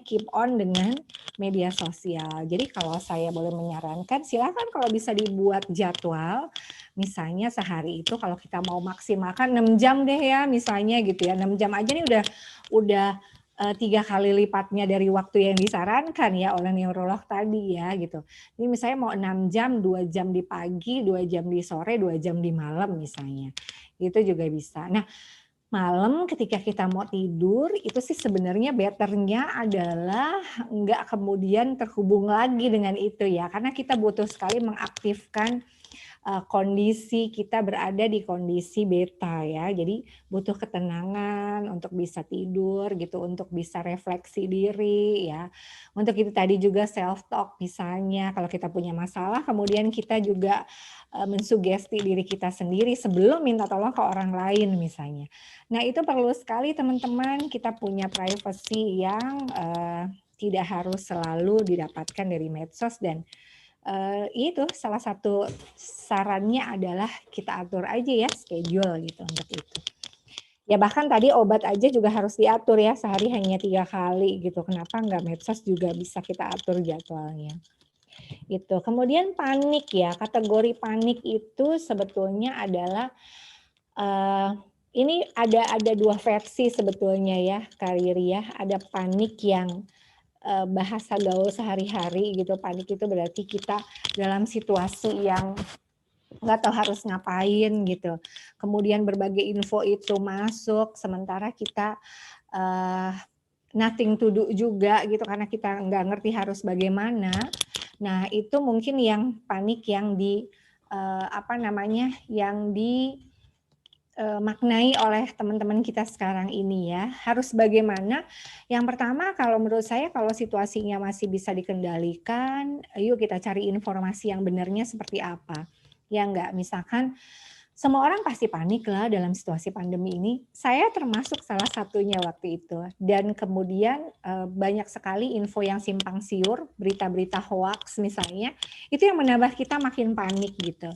keep on dengan media sosial. Jadi kalau saya boleh menyarankan, silakan kalau bisa dibuat jadwal, misalnya sehari itu kalau kita mau maksimalkan 6 jam deh ya misalnya gitu ya, 6 jam aja nih udah 3 kali lipatnya dari waktu yang disarankan ya oleh neurolog tadi ya gitu. Ini misalnya mau 6 jam, 2 jam di pagi, 2 jam di sore, 2 jam di malam misalnya. Itu juga bisa. Nah, malam ketika kita mau tidur itu sih sebenarnya betternya adalah nggak kemudian terhubung lagi dengan itu ya, karena kita butuh sekali mengaktifkan kondisi kita berada di kondisi beta ya, jadi butuh ketenangan untuk bisa tidur gitu, untuk bisa refleksi diri ya, untuk itu tadi juga self talk misalnya kalau kita punya masalah, kemudian kita juga mensugesti diri kita sendiri sebelum minta tolong ke orang lain misalnya. Nah itu perlu sekali teman-teman, kita punya privacy yang tidak harus selalu didapatkan dari medsos, dan itu salah satu sarannya adalah kita atur aja ya schedule gitu untuk itu. Ya bahkan tadi obat aja juga harus diatur ya, sehari hanya 3 kali gitu. Kenapa enggak medsos juga bisa kita atur jadwalnya. Itu. Kemudian panik ya, kategori panik itu sebetulnya adalah ini ada 2 versi sebetulnya ya Kak Riri ya. Ada panik yang bahasa gaul sehari-hari gitu. Panik itu berarti kita dalam situasi yang nggak tahu harus ngapain gitu. Kemudian berbagai info itu masuk, sementara kita nothing to do juga gitu karena kita nggak ngerti harus bagaimana. Nah itu mungkin yang panik yang yang dimaknai oleh teman-teman kita sekarang ini ya. Harus bagaimana? Yang pertama kalau menurut saya kalau situasinya masih bisa dikendalikan, yuk kita cari informasi yang benarnya seperti apa. Ya enggak, misalkan semua orang pasti panik lah dalam situasi pandemi ini. Saya termasuk salah satunya waktu itu. Dan kemudian banyak sekali info yang simpang siur, berita-berita hoax misalnya, itu yang menambah kita makin panik gitu.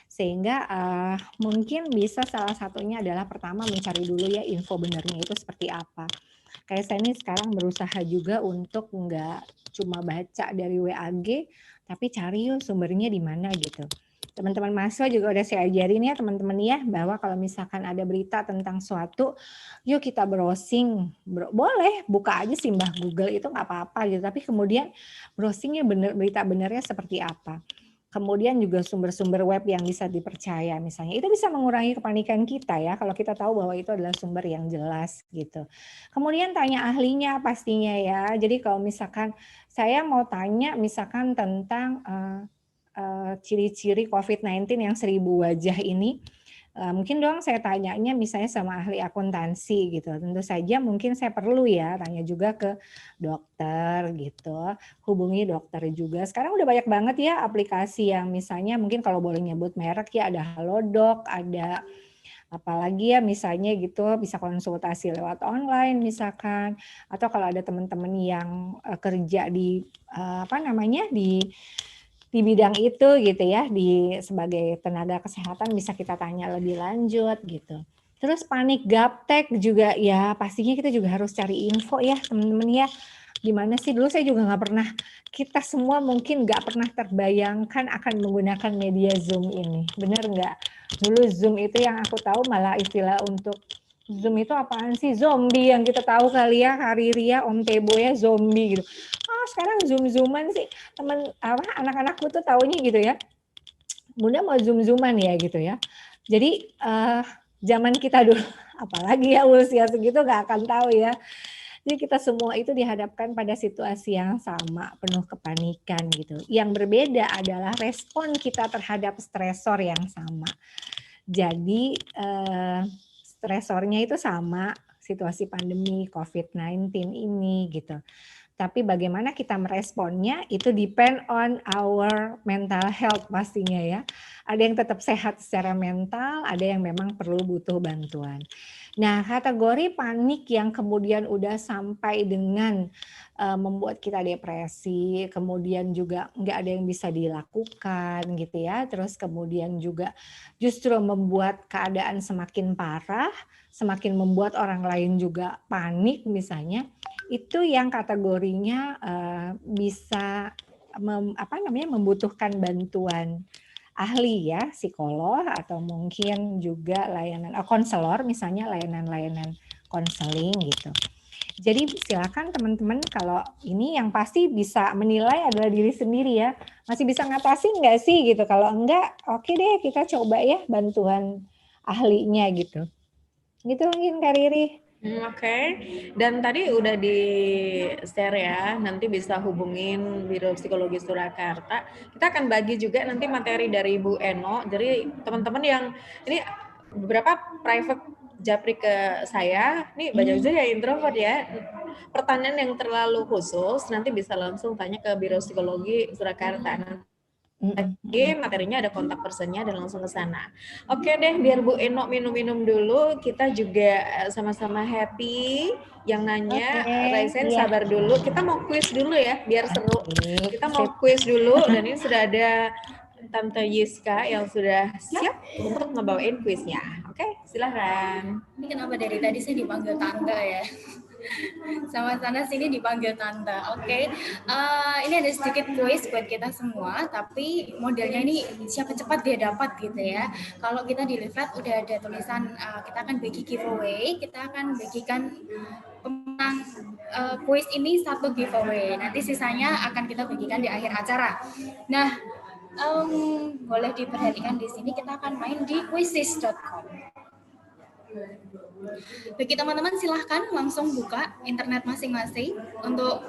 Sehingga mungkin bisa salah satunya adalah pertama mencari dulu ya info benarnya itu seperti apa. Kayak saya ini sekarang berusaha juga untuk nggak cuma baca dari WAG, tapi cari yuk sumbernya di mana gitu. Teman-teman mahasiswa juga udah saya ajarin ya teman-teman ya, bahwa kalau misalkan ada berita tentang suatu, yuk kita browsing, boleh buka aja simbah Google itu nggak apa-apa gitu, tapi kemudian browsingnya berita benarnya seperti apa. Kemudian juga sumber-sumber web yang bisa dipercaya misalnya, itu bisa mengurangi kepanikan kita ya, kalau kita tahu bahwa itu adalah sumber yang jelas gitu. Kemudian tanya ahlinya pastinya ya, jadi kalau misalkan saya mau tanya misalkan tentang ciri-ciri COVID-19 yang 1000 wajah ini, mungkin dong saya tanyanya misalnya sama ahli akuntansi gitu. Tentu saja mungkin saya perlu ya tanya juga ke dokter gitu, hubungi dokter juga. Sekarang udah banyak banget ya aplikasi yang misalnya mungkin kalau boleh nyebut merek ya ada Halodoc, ada apalagi ya misalnya gitu bisa konsultasi lewat online misalkan, atau kalau ada teman-teman yang kerja di di bidang itu gitu ya, sebagai tenaga kesehatan bisa kita tanya lebih lanjut gitu. Terus panik gaptek juga ya pastinya kita juga harus cari info ya teman-teman ya. Gimana sih dulu saya juga nggak pernah, kita semua mungkin nggak pernah terbayangkan akan menggunakan media Zoom ini. Bener nggak? Dulu Zoom itu yang aku tahu malah istilah untuk Zoom itu apaan sih? Zombie yang kita tahu kali ya, Hari Ria, Om Tebo ya zombie gitu. Oh sekarang Zoom-Zooman sih anak-anakku tuh taunya gitu ya. Bunda mau Zoom-Zooman ya gitu ya. Jadi zaman kita dulu, apalagi ya usia segitu nggak akan tahu ya. Jadi kita semua itu dihadapkan pada situasi yang sama, penuh kepanikan gitu. Yang berbeda adalah respon kita terhadap stresor yang sama. Jadi stresornya itu sama, situasi pandemi COVID-19 ini gitu. Tapi bagaimana kita meresponnya itu depend on our mental health pastinya ya. Ada yang tetap sehat secara mental, ada yang memang perlu butuh bantuan. Nah, kategori panik yang kemudian udah sampai dengan membuat kita depresi, kemudian juga nggak ada yang bisa dilakukan gitu ya. Terus kemudian juga justru membuat keadaan semakin parah, semakin membuat orang lain juga panik misalnya. Itu yang kategorinya bisa membutuhkan bantuan ahli ya, psikolog atau mungkin juga layanan konselor misalnya layanan-layanan konseling gitu. Jadi silakan teman-teman kalau ini yang pasti bisa menilai adalah diri sendiri ya. Masih bisa ngatasin nggak sih gitu. Kalau enggak, oke deh kita coba ya bantuan ahlinya gitu. Gitu mungkin Kak Riri. Oke. Dan tadi udah di share ya, nanti bisa hubungin Biro Psikologi Surakarta. Kita akan bagi juga nanti materi dari Bu Eno. Jadi teman-teman yang ini beberapa private japri ke saya, nih banyak juga ya introvert ya. Pertanyaan yang terlalu khusus nanti bisa langsung tanya ke Biro Psikologi Surakarta. Lagi materinya ada kontak personnya dan langsung ke sana. Oke deh, biar Bu Eno minum-minum dulu. Kita juga sama-sama happy. Yang nanya, Raisen sabar dulu. Kita mau quiz dulu ya, biar seru. Kita mau quiz dulu dan ini sudah ada Tante Yiska yang sudah siap untuk ngebawain quiznya. Oke, silahkan. Ini kenapa dari tadi saya dipanggil Tante ya? Sama sana sini dipanggil Tante. Oke. Ini ada sedikit quiz buat kita semua, tapi modelnya ini siapa cepat dia dapat gitu ya. Kalau kita di Leaflet udah ada tulisan kita akan bagi giveaway, kita akan bagikan pemenang quiz ini 1 giveaway. Nanti sisanya akan kita bagikan di akhir acara. Nah, boleh diperhatikan di sini kita akan main di quizzes.com. Bagi teman-teman silahkan langsung buka internet masing-masing untuk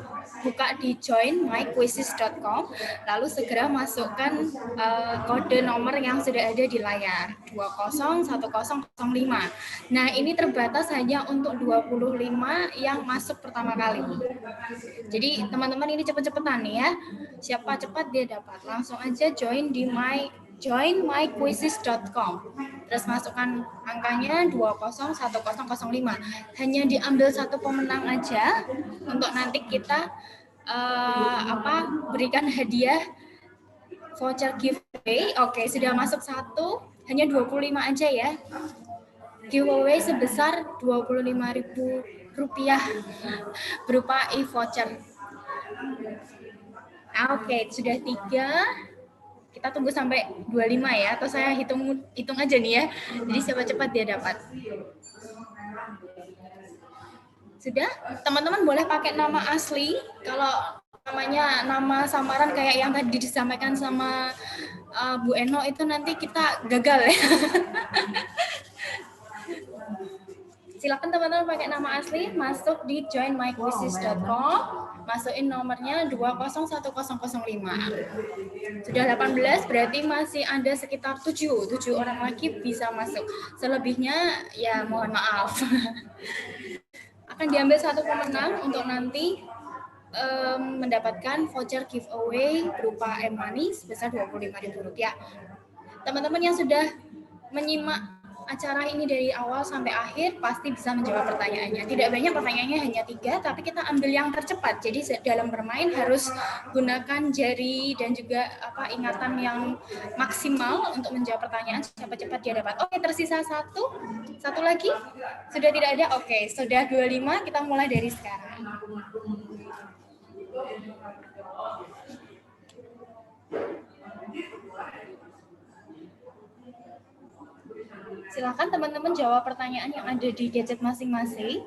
buka di joinmyquizzes.com, lalu segera masukkan kode nomor yang sudah ada di layar 201005. Nah, ini terbatas hanya untuk 25 yang masuk pertama kali. Jadi teman-teman ini cepet-cepetan nih ya. Siapa cepat dia dapat. Langsung aja join di joinmyquizzes.com. Terus masukkan angkanya 201005. Hanya diambil satu pemenang aja untuk nanti kita berikan hadiah voucher giveaway. Oke, sudah masuk satu, hanya 25 aja ya. Giveaway sebesar Rp25.000 berupa e-voucher. Oke, sudah 3. Kita tunggu sampai 25 ya, atau saya hitung aja nih ya. Jadi siapa cepat dia dapat. Sudah, teman-teman boleh pakai nama asli. Kalau namanya nama samaran kayak yang tadi disampaikan sama Bu Eno itu nanti kita gagal ya. Silakan teman-teman pakai nama asli, masuk di joinmyquizzes.com, masukin nomornya 201005. Sudah 18, berarti masih ada sekitar 7 orang lagi bisa masuk. Selebihnya ya mohon maaf. Akan diambil satu pemenang untuk nanti mendapatkan voucher giveaway berupa e-money sebesar Rp25.000. Teman-teman yang sudah menyimak acara ini dari awal sampai akhir pasti bisa menjawab pertanyaannya. Tidak banyak pertanyaannya, hanya 3, tapi kita ambil yang tercepat. Jadi dalam bermain harus gunakan jari dan juga ingatan yang maksimal untuk menjawab pertanyaan. Siapa cepat dia dapat. Oke, tersisa satu lagi. Sudah tidak ada. Oke, sudah 25. Kita mulai dari sekarang. Silakan teman-teman jawab pertanyaan yang ada di gadget masing-masing.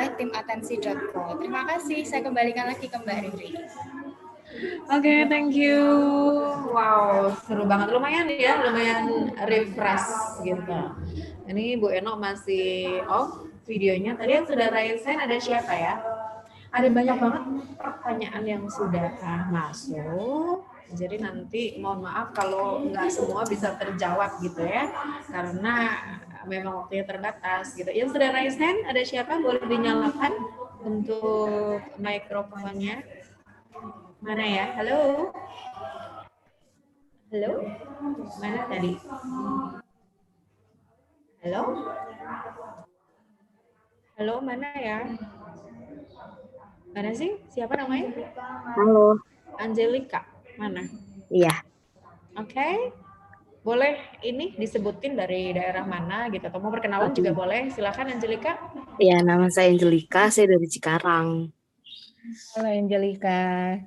oleh tim atensi.co. Terima kasih, saya kembalikan lagi ke Mbak Riri. Oke, thank you. Wow, seru banget. Lumayan ya, lumayan refresh gitu. Ini Bu Eno masih off videonya. Tadi yang sudah raise hand ada siapa ya? Ada banyak banget pertanyaan yang sudah masuk. Jadi nanti mohon maaf kalau nggak semua bisa terjawab gitu ya. Karena memang waktunya terbatas gitu. Yang sudah raise hand ada siapa? Boleh dinyalakan untuk mikrofonnya. Mana ya? Halo? Halo? Mana tadi? Halo? Halo, mana ya? Mana sih? Siapa namanya? Halo. Angelika. Mana? Iya. Oke. Boleh ini disebutin dari daerah mana gitu atau mau perkenalan juga boleh. Silakan Angelika. Iya, nama saya Angelika, saya dari Cikarang. Halo Angelika.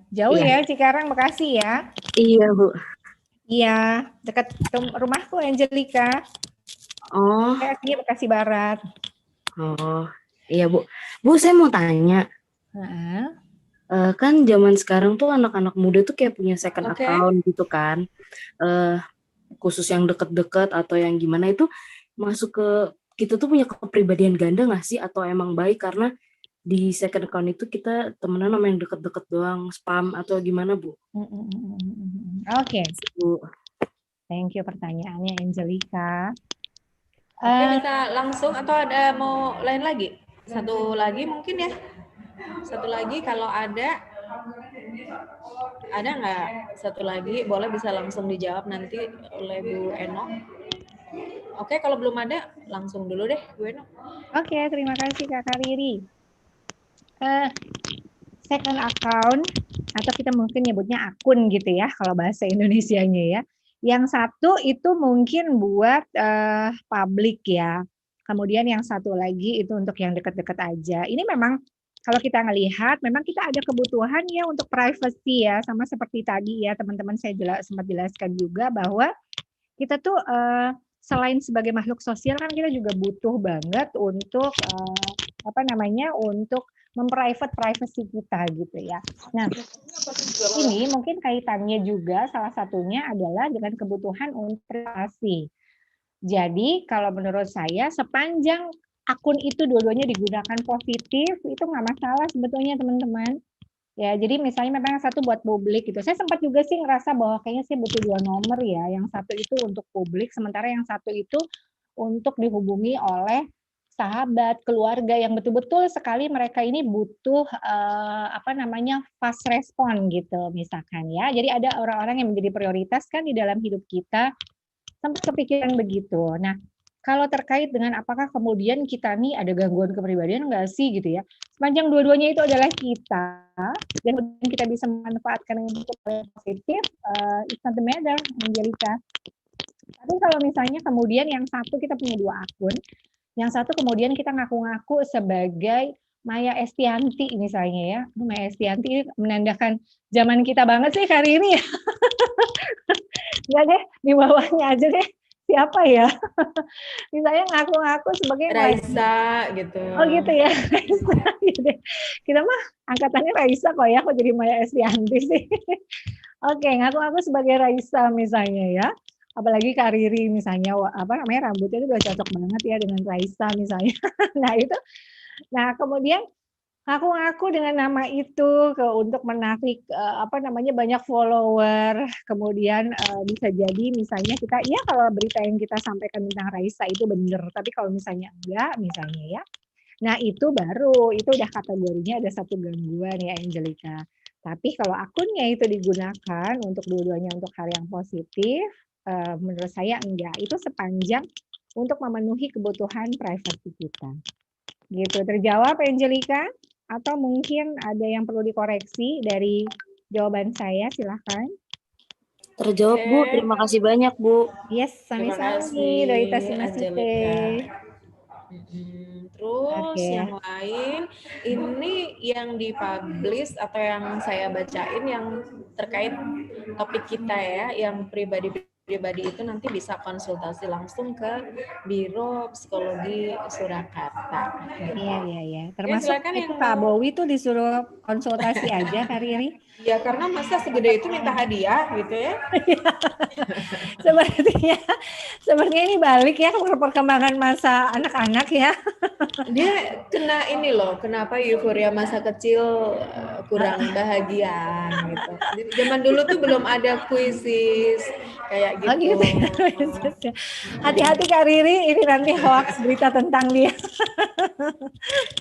Jauh Iya. ya Cikarang, Bekasi ya? Iya, Bu. Iya, dekat rumahku Angelika. Oh. Saya aslinya Bekasi Barat. Oh. Iya, Bu. Bu, saya mau tanya. Kan zaman sekarang tuh anak-anak muda tuh kayak punya second account gitu kan. Khusus yang deket-deket atau yang gimana itu masuk ke kita tuh punya kepribadian ganda nggak sih atau emang baik karena di second account itu kita temenan sama yang deket-deket doang, spam atau gimana, Bu? Oke. Bu. Thank you pertanyaannya Angelika. Oke, bisa langsung atau ada mau lain lagi? Satu lagi mungkin ya? Satu lagi kalau ada nggak? Satu lagi boleh bisa langsung dijawab nanti oleh Bu Eno. Oke, kalau belum ada langsung dulu deh Bu Eno. Oke, terima kasih Kakak Riri. Second account atau kita mungkin nyebutnya akun gitu ya kalau bahasa Indonesianya ya. Yang satu itu mungkin buat publik ya. Kemudian yang satu lagi itu untuk yang dekat-dekat aja. Ini memang kalau kita ngelihat memang kita ada kebutuhan ya untuk privacy ya, sama seperti tadi ya teman-teman saya sempat jelaskan juga bahwa kita tuh selain sebagai makhluk sosial kan kita juga butuh banget untuk untuk memprivate privacy kita gitu ya. Nah, ini mungkin kaitannya juga salah satunya adalah dengan kebutuhan untuk privasi. Jadi kalau menurut saya sepanjang akun itu dua-duanya digunakan positif itu nggak masalah sebetulnya teman-teman. Ya, jadi misalnya memang yang satu buat publik gitu. Saya sempat juga sih ngerasa bahwa kayaknya sih butuh dua nomor ya. Yang satu itu untuk publik, sementara yang satu itu untuk dihubungi oleh sahabat, keluarga yang betul-betul sekali mereka ini butuh fast respon gitu misalkan ya. Jadi ada orang-orang yang menjadi prioritas kan di dalam hidup kita. Sempat kepikiran begitu. Nah, kalau terkait dengan apakah kemudian kita nih ada gangguan kepribadian enggak sih gitu ya. Sepanjang dua-duanya itu adalah kita dan kemudian kita bisa memanfaatkan untuk positif, it's not the matter, Angelika. Tapi kalau misalnya kemudian yang satu kita punya dua akun, yang satu kemudian kita ngaku-ngaku sebagai Maya Estianti misalnya ya. Maya Estianti ini menandakan zaman kita banget sih hari ini ya. Enggak deh, di bawahnya aja deh. Siapa ya? Misalnya ngaku-ngaku sebagai Raisa gitu. Oh gitu ya. Raisa, gitu. Kita mah angkatannya Raisa kok ya, kok jadi Maya Estianti sih. Oke, ngaku-ngaku sebagai Raisa misalnya ya. Apalagi Kak Riri misalnya rambutnya itu udah cocok banget ya dengan Raisa misalnya. Nah kemudian ngaku-ngaku dengan nama itu untuk menarik banyak follower, kemudian bisa jadi misalnya kita ya kalau berita yang kita sampaikan tentang Raisa itu benar, tapi kalau misalnya enggak misalnya ya, nah itu baru itu udah kategorinya ada satu gangguan ya Angelika. Tapi kalau akunnya itu digunakan untuk dua-duanya untuk hal yang positif, menurut saya enggak, itu sepanjang untuk memenuhi kebutuhan privasi kita. Gitu, terjawab Angelika? Atau mungkin ada yang perlu dikoreksi dari jawaban saya, silahkan. Terjawab, Bu. Terima kasih banyak, Bu. Yes, sami-sami. Doita simasite. Terus yang lain, ini yang dipublish atau yang saya bacain yang terkait topik kita ya, yang pribadi pribadi itu nanti bisa konsultasi langsung ke Biro Psikologi Surakarta. Gitu. Iya. Termasuk silakan itu yang Pak mau. Bowi tuh disuruh konsultasi aja Kak Riri. Ya karena masa segede itu minta hadiah gitu ya. Sepertinya ini balik ya perkembangan masa anak-anak ya. Dia kena ini loh, kenapa euforia masa kecil kurang bahagia gitu. Zaman dulu tuh belum ada kuisis kayak Oh gitu. gitu. Hati-hati Kak Riri, ini nanti hoax berita tentang dia.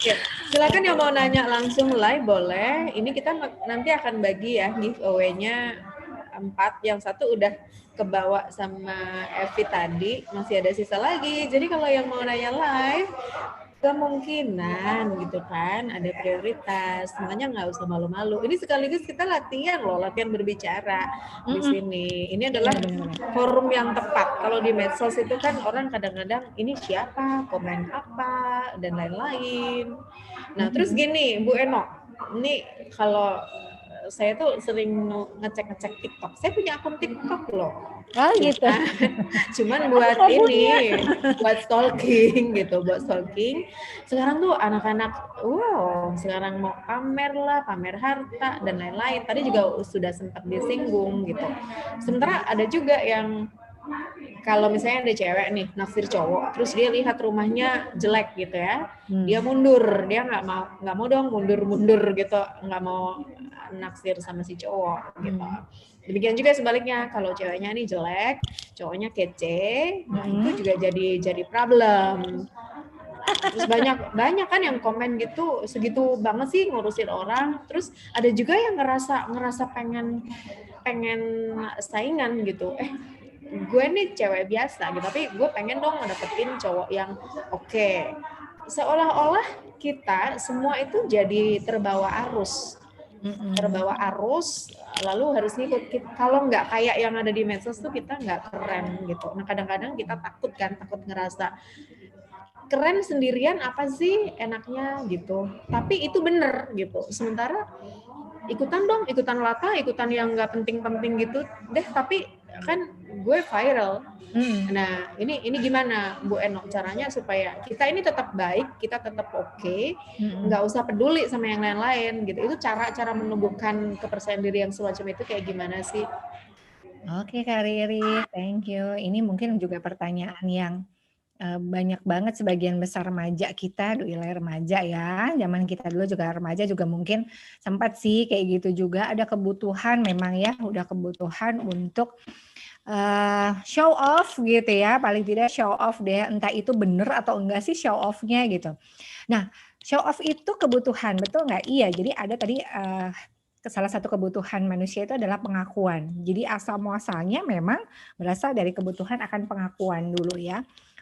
Ya, silakan yang mau nanya langsung live boleh. Ini kita nanti akan bagi ya giveaway-nya 4. Yang satu udah kebawa sama Evi tadi, masih ada sisa lagi. Jadi kalau yang mau nanya live, kemungkinan gitu kan ada prioritas, makanya nggak usah malu-malu. Ini sekaligus kita latihan berbicara di sini. Ini adalah forum yang tepat. Kalau di medsos itu kan orang kadang-kadang ini siapa, komen apa dan lain-lain. Nah terus gini Bu Eno, ini kalau saya tuh sering ngecek TikTok. Saya punya akun TikTok loh. Oh gitu. Cuman buat ini, buat stalking gitu, buat stalking. Sekarang tuh anak-anak, sekarang mau pamer lah, pamer harta dan lain-lain. Tadi juga sudah sempat disinggung gitu. Sementara ada juga yang kalau misalnya ada cewek nih naksir cowok, terus dia lihat rumahnya jelek gitu ya, dia mundur, dia nggak mau dong mundur gitu, nggak mau naksir sama si cowok gitu. Demikian juga sebaliknya, kalau ceweknya nih jelek, cowoknya kece, itu juga jadi problem. Terus banyak kan yang komen gitu, segitu banget sih ngurusin orang. Terus ada juga yang ngerasa pengen saingan gitu. Gue nih cewek biasa gitu, tapi gue pengen dong dapetin cowok yang oke. Seolah-olah kita semua itu jadi terbawa arus, lalu harus ngikut. Kalau nggak kayak yang ada di medsos tuh kita nggak keren gitu. Nah kadang-kadang kita takut ngerasa keren sendirian apa sih enaknya gitu. Tapi itu bener gitu. Sementara ikutan lata, ikutan yang nggak penting-penting gitu deh, tapi kan gue viral. Nah ini gimana Bu Eno caranya supaya kita ini tetap baik, kita tetap oke, nggak usah peduli sama yang lain-lain gitu. Itu cara menumbuhkan kepercayaan diri yang semacam itu kayak gimana sih? Oke Kak Riri, thank you. Ini mungkin juga pertanyaan yang banyak banget sebagian besar remaja kita, remaja ya, zaman kita dulu juga remaja juga mungkin sempat sih kayak gitu juga, ada kebutuhan memang ya, udah kebutuhan untuk show off gitu ya, paling tidak show off deh, entah itu bener atau enggak sih show off-nya gitu. Nah, show off itu kebutuhan, betul nggak? Iya, jadi ada tadi salah satu kebutuhan manusia itu adalah pengakuan. Jadi asal muasalnya memang berasal dari kebutuhan akan pengakuan dulu ya.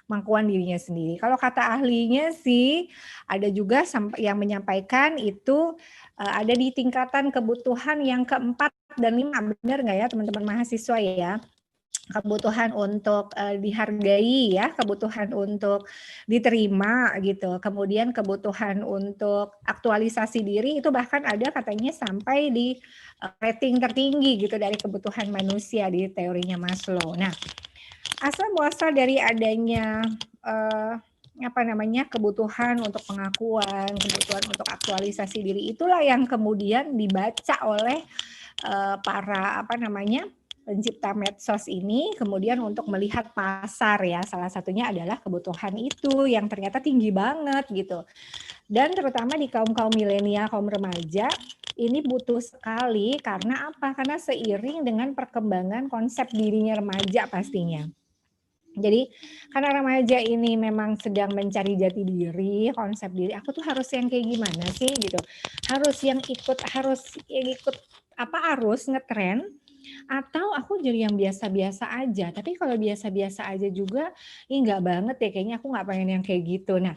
Pengakuan dirinya sendiri. Kalau kata ahlinya sih ada juga yang menyampaikan itu ada di tingkatan kebutuhan yang keempat dan 5, benar nggak ya teman-teman mahasiswa ya? Kebutuhan untuk dihargai ya, kebutuhan untuk diterima gitu, kemudian kebutuhan untuk aktualisasi diri itu bahkan ada katanya sampai di rating tertinggi gitu dari kebutuhan manusia di teorinya Maslow. Nah, asal muasal dari adanya kebutuhan untuk pengakuan, kebutuhan untuk aktualisasi diri, itulah yang kemudian dibaca oleh para pencipta medsos ini kemudian untuk melihat pasar ya, salah satunya adalah kebutuhan itu yang ternyata tinggi banget gitu. Dan terutama di kaum milenial, kaum remaja ini butuh sekali karena apa? Karena seiring dengan perkembangan konsep dirinya remaja pastinya. Jadi karena remaja ini memang sedang mencari jati diri, konsep diri, aku tuh harus yang kayak gimana sih gitu. Harus ikut arus ngetren, atau aku jadi yang biasa-biasa aja. Tapi kalau biasa-biasa aja juga, nggak banget ya, kayaknya aku nggak pengen yang kayak gitu. Nah,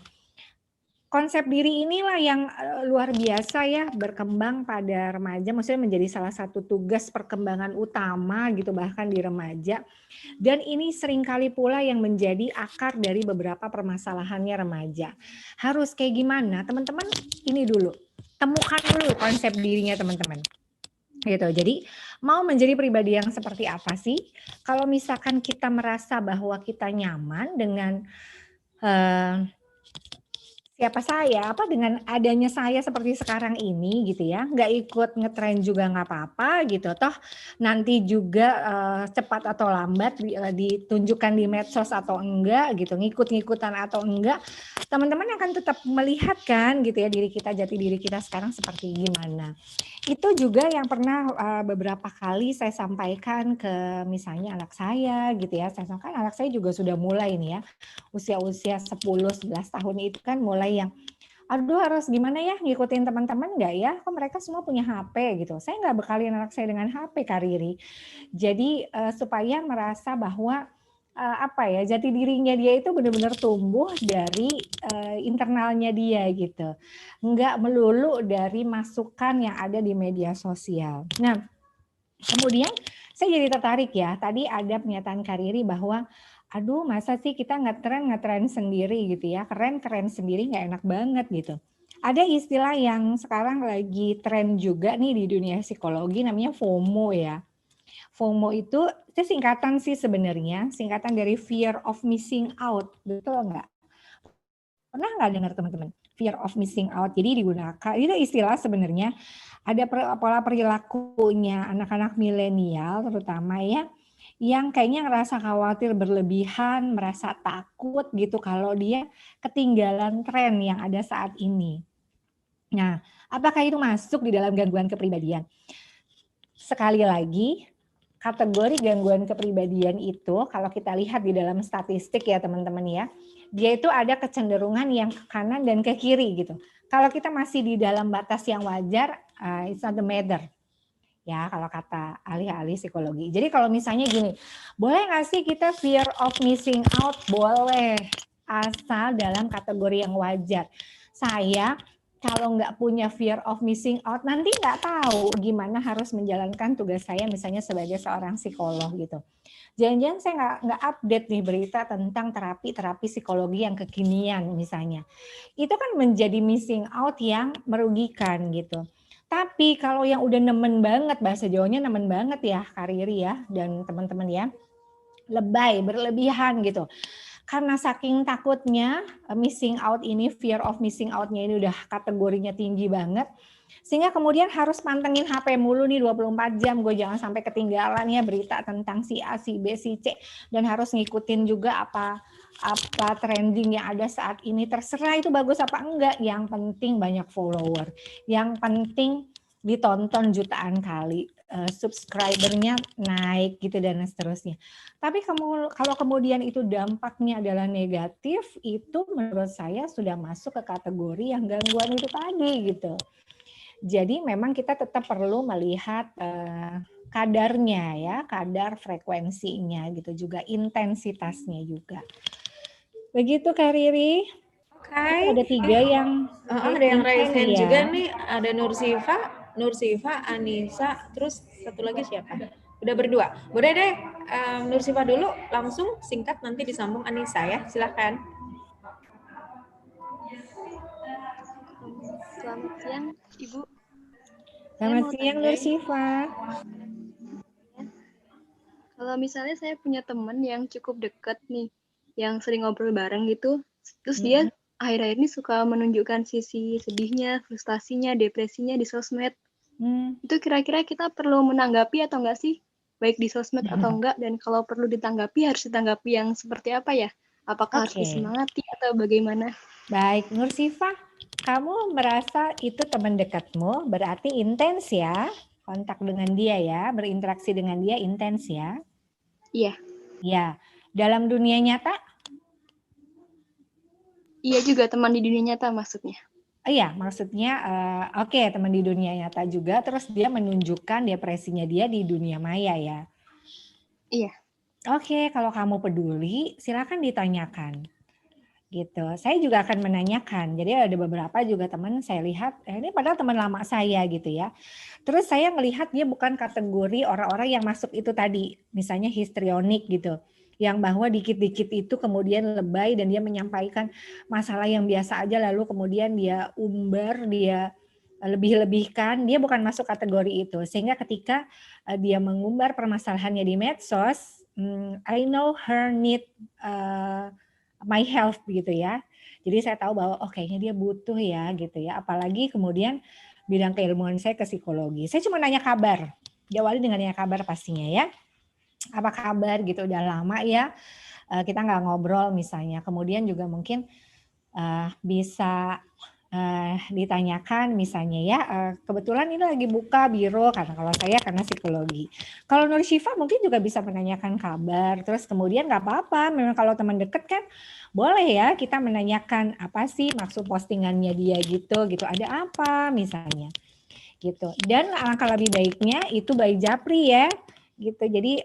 konsep diri inilah yang luar biasa ya berkembang pada remaja, maksudnya menjadi salah satu tugas perkembangan utama gitu bahkan di remaja. Dan ini seringkali pula yang menjadi akar dari beberapa permasalahannya remaja. Harus kayak gimana? Teman-teman ini dulu, temukan dulu konsep dirinya teman-teman. gitu. Jadi mau menjadi pribadi yang seperti apa sih? Kalau misalkan kita merasa bahwa kita nyaman dengan eh, siapa saya, apa dengan adanya saya seperti sekarang ini gitu ya, nggak ikut ngetren juga nggak apa-apa gitu. Toh nanti juga cepat atau lambat ditunjukkan di medsos atau enggak gitu, ngikut-ngikutan atau enggak, teman-teman akan tetap melihat kan gitu ya jati diri kita sekarang seperti gimana. Itu juga yang pernah beberapa kali saya sampaikan ke misalnya anak saya gitu ya. Saya sampaikan anak saya juga sudah mulai nih ya, usia-usia 10-11 tahun itu kan mulai yang, aduh harus gimana ya ngikutin teman-teman nggak ya? Kok mereka semua punya HP gitu. Saya nggak bekalin anak saya dengan HP, Kak Riri. Jadi supaya merasa bahwa apa ya, jati dirinya dia itu benar-benar tumbuh dari internalnya dia gitu. Nggak melulu dari masukan yang ada di media sosial. Nah, kemudian saya jadi tertarik ya, tadi ada pernyataan Kak Riri bahwa aduh masa sih kita ngetren sendiri gitu ya, keren sendiri nggak enak banget gitu. Ada istilah yang sekarang lagi tren juga nih di dunia psikologi namanya FOMO ya. FOMO itu singkatan sih sebenarnya, singkatan dari fear of missing out, betul nggak? Pernah nggak dengar teman-teman? Fear of missing out. Jadi digunakan, itu istilah sebenarnya ada pola perilakunya anak-anak milenial terutama ya, yang kayaknya ngerasa khawatir berlebihan, merasa takut gitu kalau dia ketinggalan tren yang ada saat ini. Nah, apakah itu masuk di dalam gangguan kepribadian? Sekali lagi, kategori gangguan kepribadian itu kalau kita lihat di dalam statistik ya teman-teman ya, dia itu ada kecenderungan yang ke kanan dan ke kiri gitu. Kalau kita masih di dalam batas yang wajar, it's not the matter. Ya, kalau kata ahli-ahli psikologi. Jadi kalau misalnya gini, boleh nggak sih kita fear of missing out? Boleh, asal dalam kategori yang wajar. Saya kalau nggak punya fear of missing out, nanti nggak tahu gimana harus menjalankan tugas saya misalnya sebagai seorang psikolog gitu. Jangan-jangan saya nggak update nih berita tentang terapi psikologi yang kekinian misalnya. Itu kan menjadi missing out yang merugikan gitu. Tapi kalau yang udah nemen banget, bahasa Jawanya nemen banget ya Kak Riri ya dan teman-teman ya, lebay, berlebihan gitu. Karena saking takutnya missing out ini, fear of missing out-nya ini udah kategorinya tinggi banget, sehingga kemudian harus pantengin HP mulu nih 24 jam, gue jangan sampai ketinggalan ya berita tentang si A, si B, si C, dan harus ngikutin juga apa trending yang ada saat ini, terserah itu bagus apa enggak, yang penting banyak follower, yang penting ditonton jutaan kali, subscribernya naik gitu dan seterusnya. Tapi kalau kemudian itu dampaknya adalah negatif, itu menurut saya sudah masuk ke kategori yang gangguan itu tadi gitu. Jadi memang kita tetap perlu melihat kadarnya ya, kadar frekuensinya gitu juga, intensitasnya juga. Begitu Kak Riri. Oke. Ada 3 yang ada yang raise hand ya. juga nih, ada Nursifa, Anissa, terus satu lagi siapa? Udah berdua. Boleh deh Nursifa dulu langsung singkat nanti disambung Anissa ya. Silakan. Selamat siang, Ibu. Selamat siang Nursifa. Kalau misalnya saya punya teman yang cukup dekat nih, yang sering ngobrol bareng gitu, terus dia akhir-akhir ini suka menunjukkan sisi sedihnya, frustasinya, depresinya di sosmed. Itu kira-kira kita perlu menanggapi atau enggak sih? Baik di sosmed atau enggak, dan kalau perlu ditanggapi harus ditanggapi yang seperti apa ya? Apakah harus disemangati atau bagaimana? Baik, Nursifa, kamu merasa itu teman dekatmu, berarti intens ya, kontak dengan dia ya, berinteraksi dengan dia intens ya? Iya. Ya, dalam dunia nyata? Iya juga, teman di dunia nyata maksudnya. Iya, maksudnya oke, teman di dunia nyata juga, terus dia menunjukkan depresinya dia di dunia maya ya? Iya. Oke, kalau kamu peduli, silakan ditanyakan. Gitu. Saya juga akan menanyakan. Jadi ada beberapa juga teman saya lihat, ini padahal teman lama saya gitu ya. Terus saya melihat dia bukan kategori orang-orang yang masuk itu tadi, misalnya histrionik gitu. Yang bahwa dikit-dikit itu kemudian lebay dan dia menyampaikan masalah yang biasa aja lalu kemudian dia umbar, dia lebih-lebihkan, dia bukan masuk kategori itu. Sehingga ketika dia mengumbar permasalahannya di medsos, I know her need my help gitu ya. Jadi saya tahu bahwa kayaknya dia butuh ya gitu ya. Apalagi kemudian bidang keilmuan saya ke psikologi. Saya cuma nanya kabar. Diawali dengan nanya kabar pastinya ya. Apa kabar gitu, udah lama ya kita nggak ngobrol misalnya. Kemudian juga mungkin bisa ditanyakan misalnya ya, kebetulan ini lagi buka biro karena psikologi. Kalau Nur Syifa mungkin juga bisa menanyakan kabar, terus kemudian nggak apa-apa, memang kalau teman deket kan boleh ya kita menanyakan apa sih maksud postingannya dia gitu, ada apa misalnya gitu. Dan alangkah lebih baiknya itu by Japri ya gitu. Jadi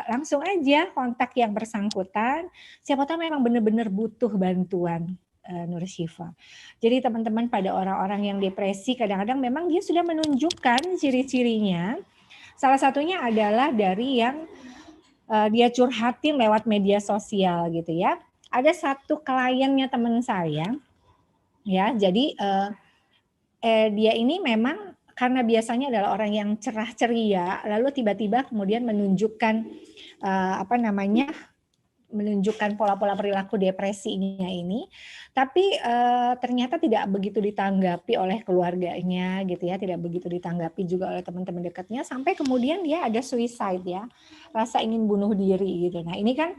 langsung aja kontak yang bersangkutan, siapa tahu memang benar-benar butuh bantuan. Nur Syifa. Jadi teman-teman, pada orang-orang yang depresi kadang-kadang memang dia sudah menunjukkan ciri-cirinya. Salah satunya adalah dari yang dia curhatin lewat media sosial gitu ya. Ada satu kliennya teman saya ya. Jadi dia ini memang karena biasanya adalah orang yang cerah ceria, lalu tiba-tiba kemudian menunjukkan menunjukkan pola-pola perilaku depresinya ini, tapi ternyata tidak begitu ditanggapi oleh keluarganya gitu ya, tidak begitu ditanggapi juga oleh teman-teman dekatnya, sampai kemudian dia ada suicide ya, rasa ingin bunuh diri gitu. Nah ini kan,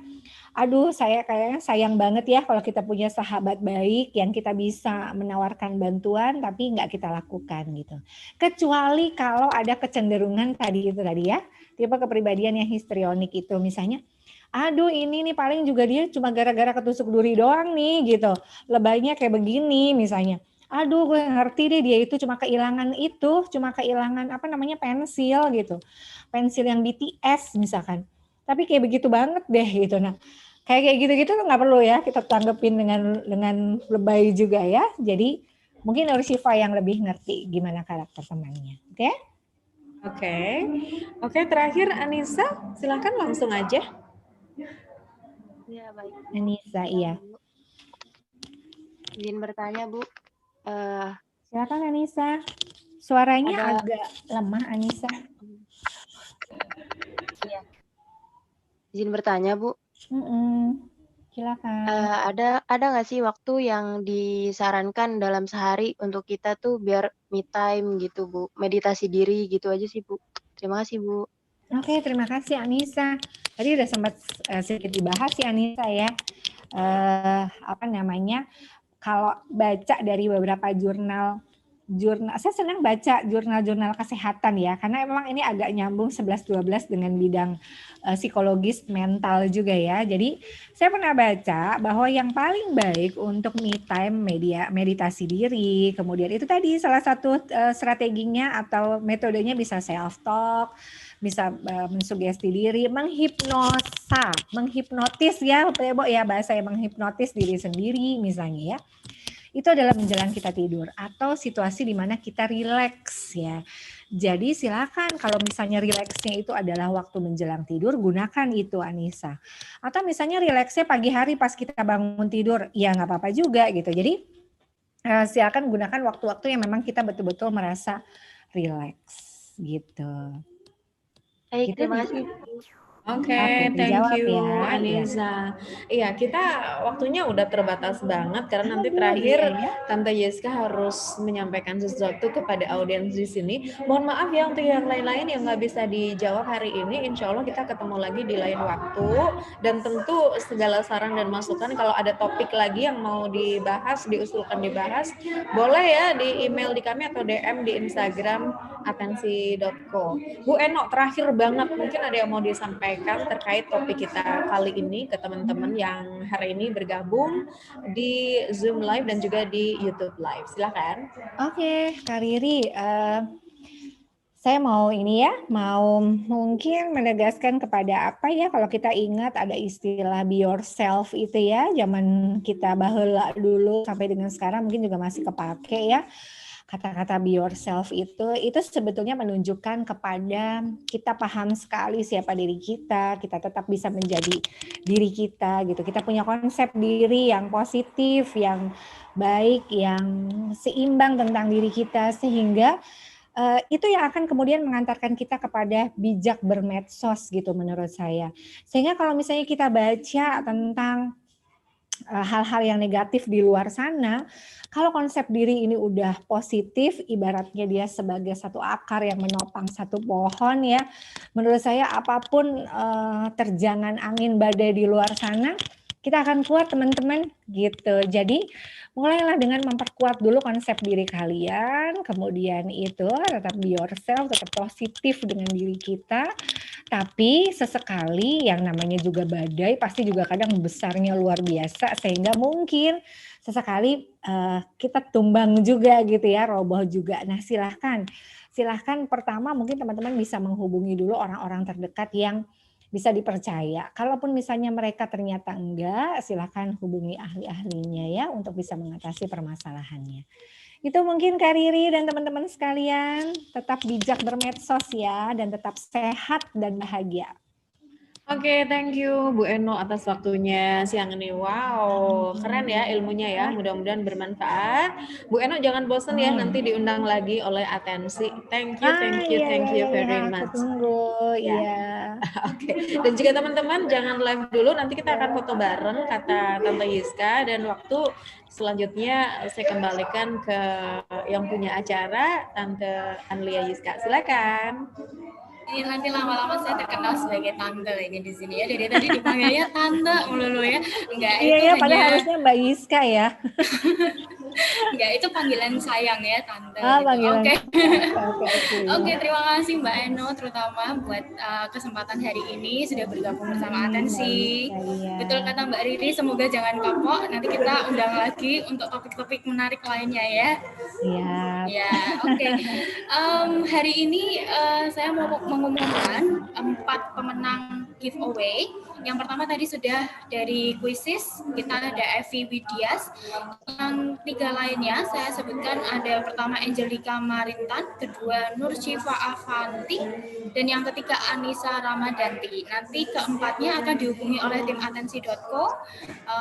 saya kayaknya sayang banget ya kalau kita punya sahabat baik yang kita bisa menawarkan bantuan tapi nggak kita lakukan gitu. Kecuali kalau ada kecenderungan tadi ya, tipe kepribadian yang histrionik itu misalnya, ini nih paling juga dia cuma gara-gara ketusuk duri doang nih gitu. Lebaynya kayak begini misalnya. Gue ngerti deh dia itu cuma kehilangan pensil gitu. Pensil yang BTS misalkan. Tapi kayak begitu banget deh gitu. Nah, kayak gitu-gitu tuh nggak perlu ya kita tanggepin dengan lebay juga ya. Jadi mungkin Nur Syifa yang lebih ngerti gimana karakter temannya. Oke? Oke, terakhir Anissa, silakan langsung aja. Ya, baik. Anissa, iya. Izin bertanya, Bu. Silakan Anissa. Suaranya agak lemah, Anissa. Iya. Izin bertanya, Bu. Silakan. Ada nggak sih waktu yang disarankan dalam sehari untuk kita tuh biar me time gitu, Bu? Meditasi diri gitu aja sih, Bu. Terima kasih, Bu. Oke, terima kasih Anissa. Tadi udah sempat sedikit dibahas ya Anissa ya. Kalau baca dari beberapa jurnal, saya senang baca jurnal-jurnal kesehatan ya, karena memang ini agak nyambung 11-12 dengan bidang psikologis mental juga ya. Jadi saya pernah baca bahwa yang paling baik untuk me time meditasi diri, kemudian itu tadi salah satu strateginya atau metodenya bisa self talk, bisa mensugesti diri, menghipnotis ya, bahasa yang menghipnotis diri sendiri misalnya ya. Itu adalah menjelang kita tidur atau situasi di mana kita rileks ya. Jadi silakan kalau misalnya rileksnya itu adalah waktu menjelang tidur, gunakan itu Anissa. Atau misalnya rileksnya pagi hari pas kita bangun tidur, ya nggak apa-apa juga gitu. Jadi silakan gunakan waktu-waktu yang memang kita betul-betul merasa rileks gitu. Baik, terima kasih. Oke, thank you Anissa. Iya, kita waktunya udah terbatas banget karena nanti terakhir Tante Yeska harus menyampaikan sesuatu kepada audiens di sini. Mohon maaf ya untuk yang lain-lain yang nggak bisa dijawab hari ini. Insya Allah kita ketemu lagi di lain waktu. Dan tentu segala saran dan masukan kalau ada topik lagi yang mau dibahas, diusulkan dibahas, boleh ya di email di kami atau DM di Instagram atensi.co. Bu Eno, terakhir banget mungkin ada yang mau disampaikan terkait topik kita kali ini ke teman-teman yang hari ini bergabung di Zoom Live dan juga di YouTube Live. Silakan. Oke, Kak Riri, saya mau mungkin menegaskan kepada kalau kita ingat ada istilah be yourself itu ya, zaman kita baheula dulu sampai dengan sekarang mungkin juga masih kepake ya. kata-kata be yourself itu sebetulnya menunjukkan kepada kita paham sekali siapa diri kita tetap bisa menjadi diri kita gitu. Kita punya konsep diri yang positif, yang baik, yang seimbang tentang diri kita, sehingga itu yang akan kemudian mengantarkan kita kepada bijak bermedsos gitu menurut saya. Sehingga kalau misalnya kita baca tentang hal-hal yang negatif di luar sana, kalau konsep diri ini udah positif, ibaratnya dia sebagai satu akar yang menopang satu pohon ya, menurut saya apapun terjangan angin badai di luar sana, kita akan kuat teman-teman gitu. Jadi mulailah dengan memperkuat dulu konsep diri kalian, kemudian itu tetap be yourself, tetap positif dengan diri kita. Tapi sesekali yang namanya juga badai pasti juga kadang besarnya luar biasa, sehingga mungkin sesekali kita tumbang juga gitu ya, roboh juga. Nah silahkan pertama mungkin teman-teman bisa menghubungi dulu orang-orang terdekat yang bisa dipercaya. Kalaupun misalnya mereka ternyata enggak, silahkan hubungi ahli-ahlinya ya untuk bisa mengatasi permasalahannya. Itu mungkin Kak Riri dan teman-teman sekalian, tetap bijak bermedsos ya, dan tetap sehat dan bahagia. Oke, thank you Bu Eno atas waktunya siang ini. Wow, keren ya ilmunya ya. Mudah-mudahan bermanfaat. Bu Eno jangan bosan ya, nanti diundang lagi oleh Atensi. Thank you very much. Aku tunggu, ya. Oke. Dan juga teman-teman jangan live dulu, nanti kita akan foto bareng kata Tante Yiska, dan waktu selanjutnya saya kembalikan ke yang punya acara, Tante Anlia Yiska. Silakan. Ini nanti lama-lama saya terkenal sebagai tante ini di sini ya. Dari tadi dipanggilnya tante melulu ya. Enggak, iya, itu ya, hanya padahal harusnya Mbak Yiska ya. Enggak, itu panggilan sayang ya tante. Panggilan. Oke, terima kasih Mbak Eno terutama buat kesempatan hari ini sudah bergabung bersama Atensi. Betul kata Mbak Riri, semoga jangan kapok. Nanti kita undang lagi untuk topik-topik menarik lainnya ya. Iya. Ya, oke. Hari ini saya mau mengumumkan 4 pemenang giveaway. Yang pertama tadi sudah dari Quizzes, kita ada Evi Widias. Yang 3 lainnya saya sebutkan ada pertama Angelika Marintan, kedua Nur Syifa Avanti, dan yang ketiga Anissa Ramadanti. Nanti keempatnya akan dihubungi oleh tim atensi.co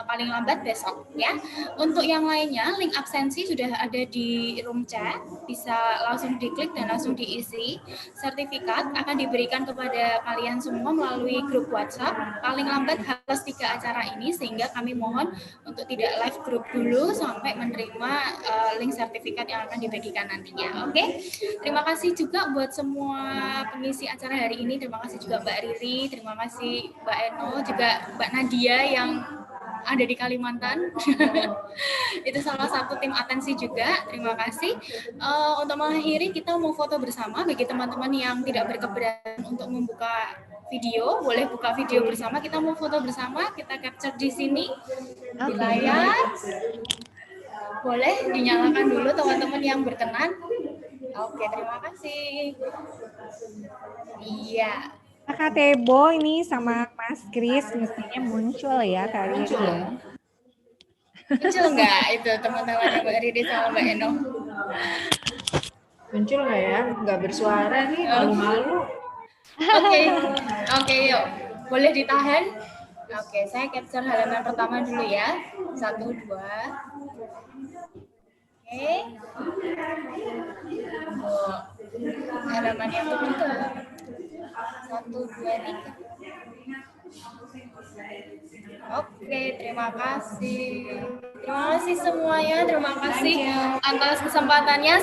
paling lambat besok ya. Untuk yang lainnya, link absensi sudah ada di room chat, bisa langsung diklik dan langsung diisi. Sertifikat akan diberikan kepada kalian semua melalui grup WhatsApp paling lambat H+3 acara ini, sehingga kami mohon untuk tidak live grup dulu sampai menerima link sertifikat yang akan dibagikan nantinya. Oke? Terima kasih juga buat semua pengisi acara hari ini. Terima kasih juga Mbak Riri, terima kasih Mbak Eno, juga Mbak Nadia yang ada di Kalimantan. Itu salah satu tim Atensi juga. Terima kasih. Untuk mengakhiri, kita mau foto bersama. Bagi teman-teman yang tidak berkeberatan untuk membuka video, boleh buka video bersama. Kita mau foto bersama. Kita capture di sini di layar. Boleh dinyalakan dulu teman-teman yang berkenan. Oke, terima kasih. Iya. Kak Tebo ini sama Mas Kris mestinya muncul ya kali ini ya. Muncul nggak itu teman-teman Mbak Riri sama Mbak Eno? Muncul nggak ya? Nggak bersuara nih, malu-malu. Oke, yuk. Boleh ditahan? Oke, saya capture halaman pertama dulu ya. 1, 2. Oke. Halaman yang kedua. 1, 2, 3. Oke, terima kasih. Terima kasih semuanya. Terima kasih atas kesempatannya.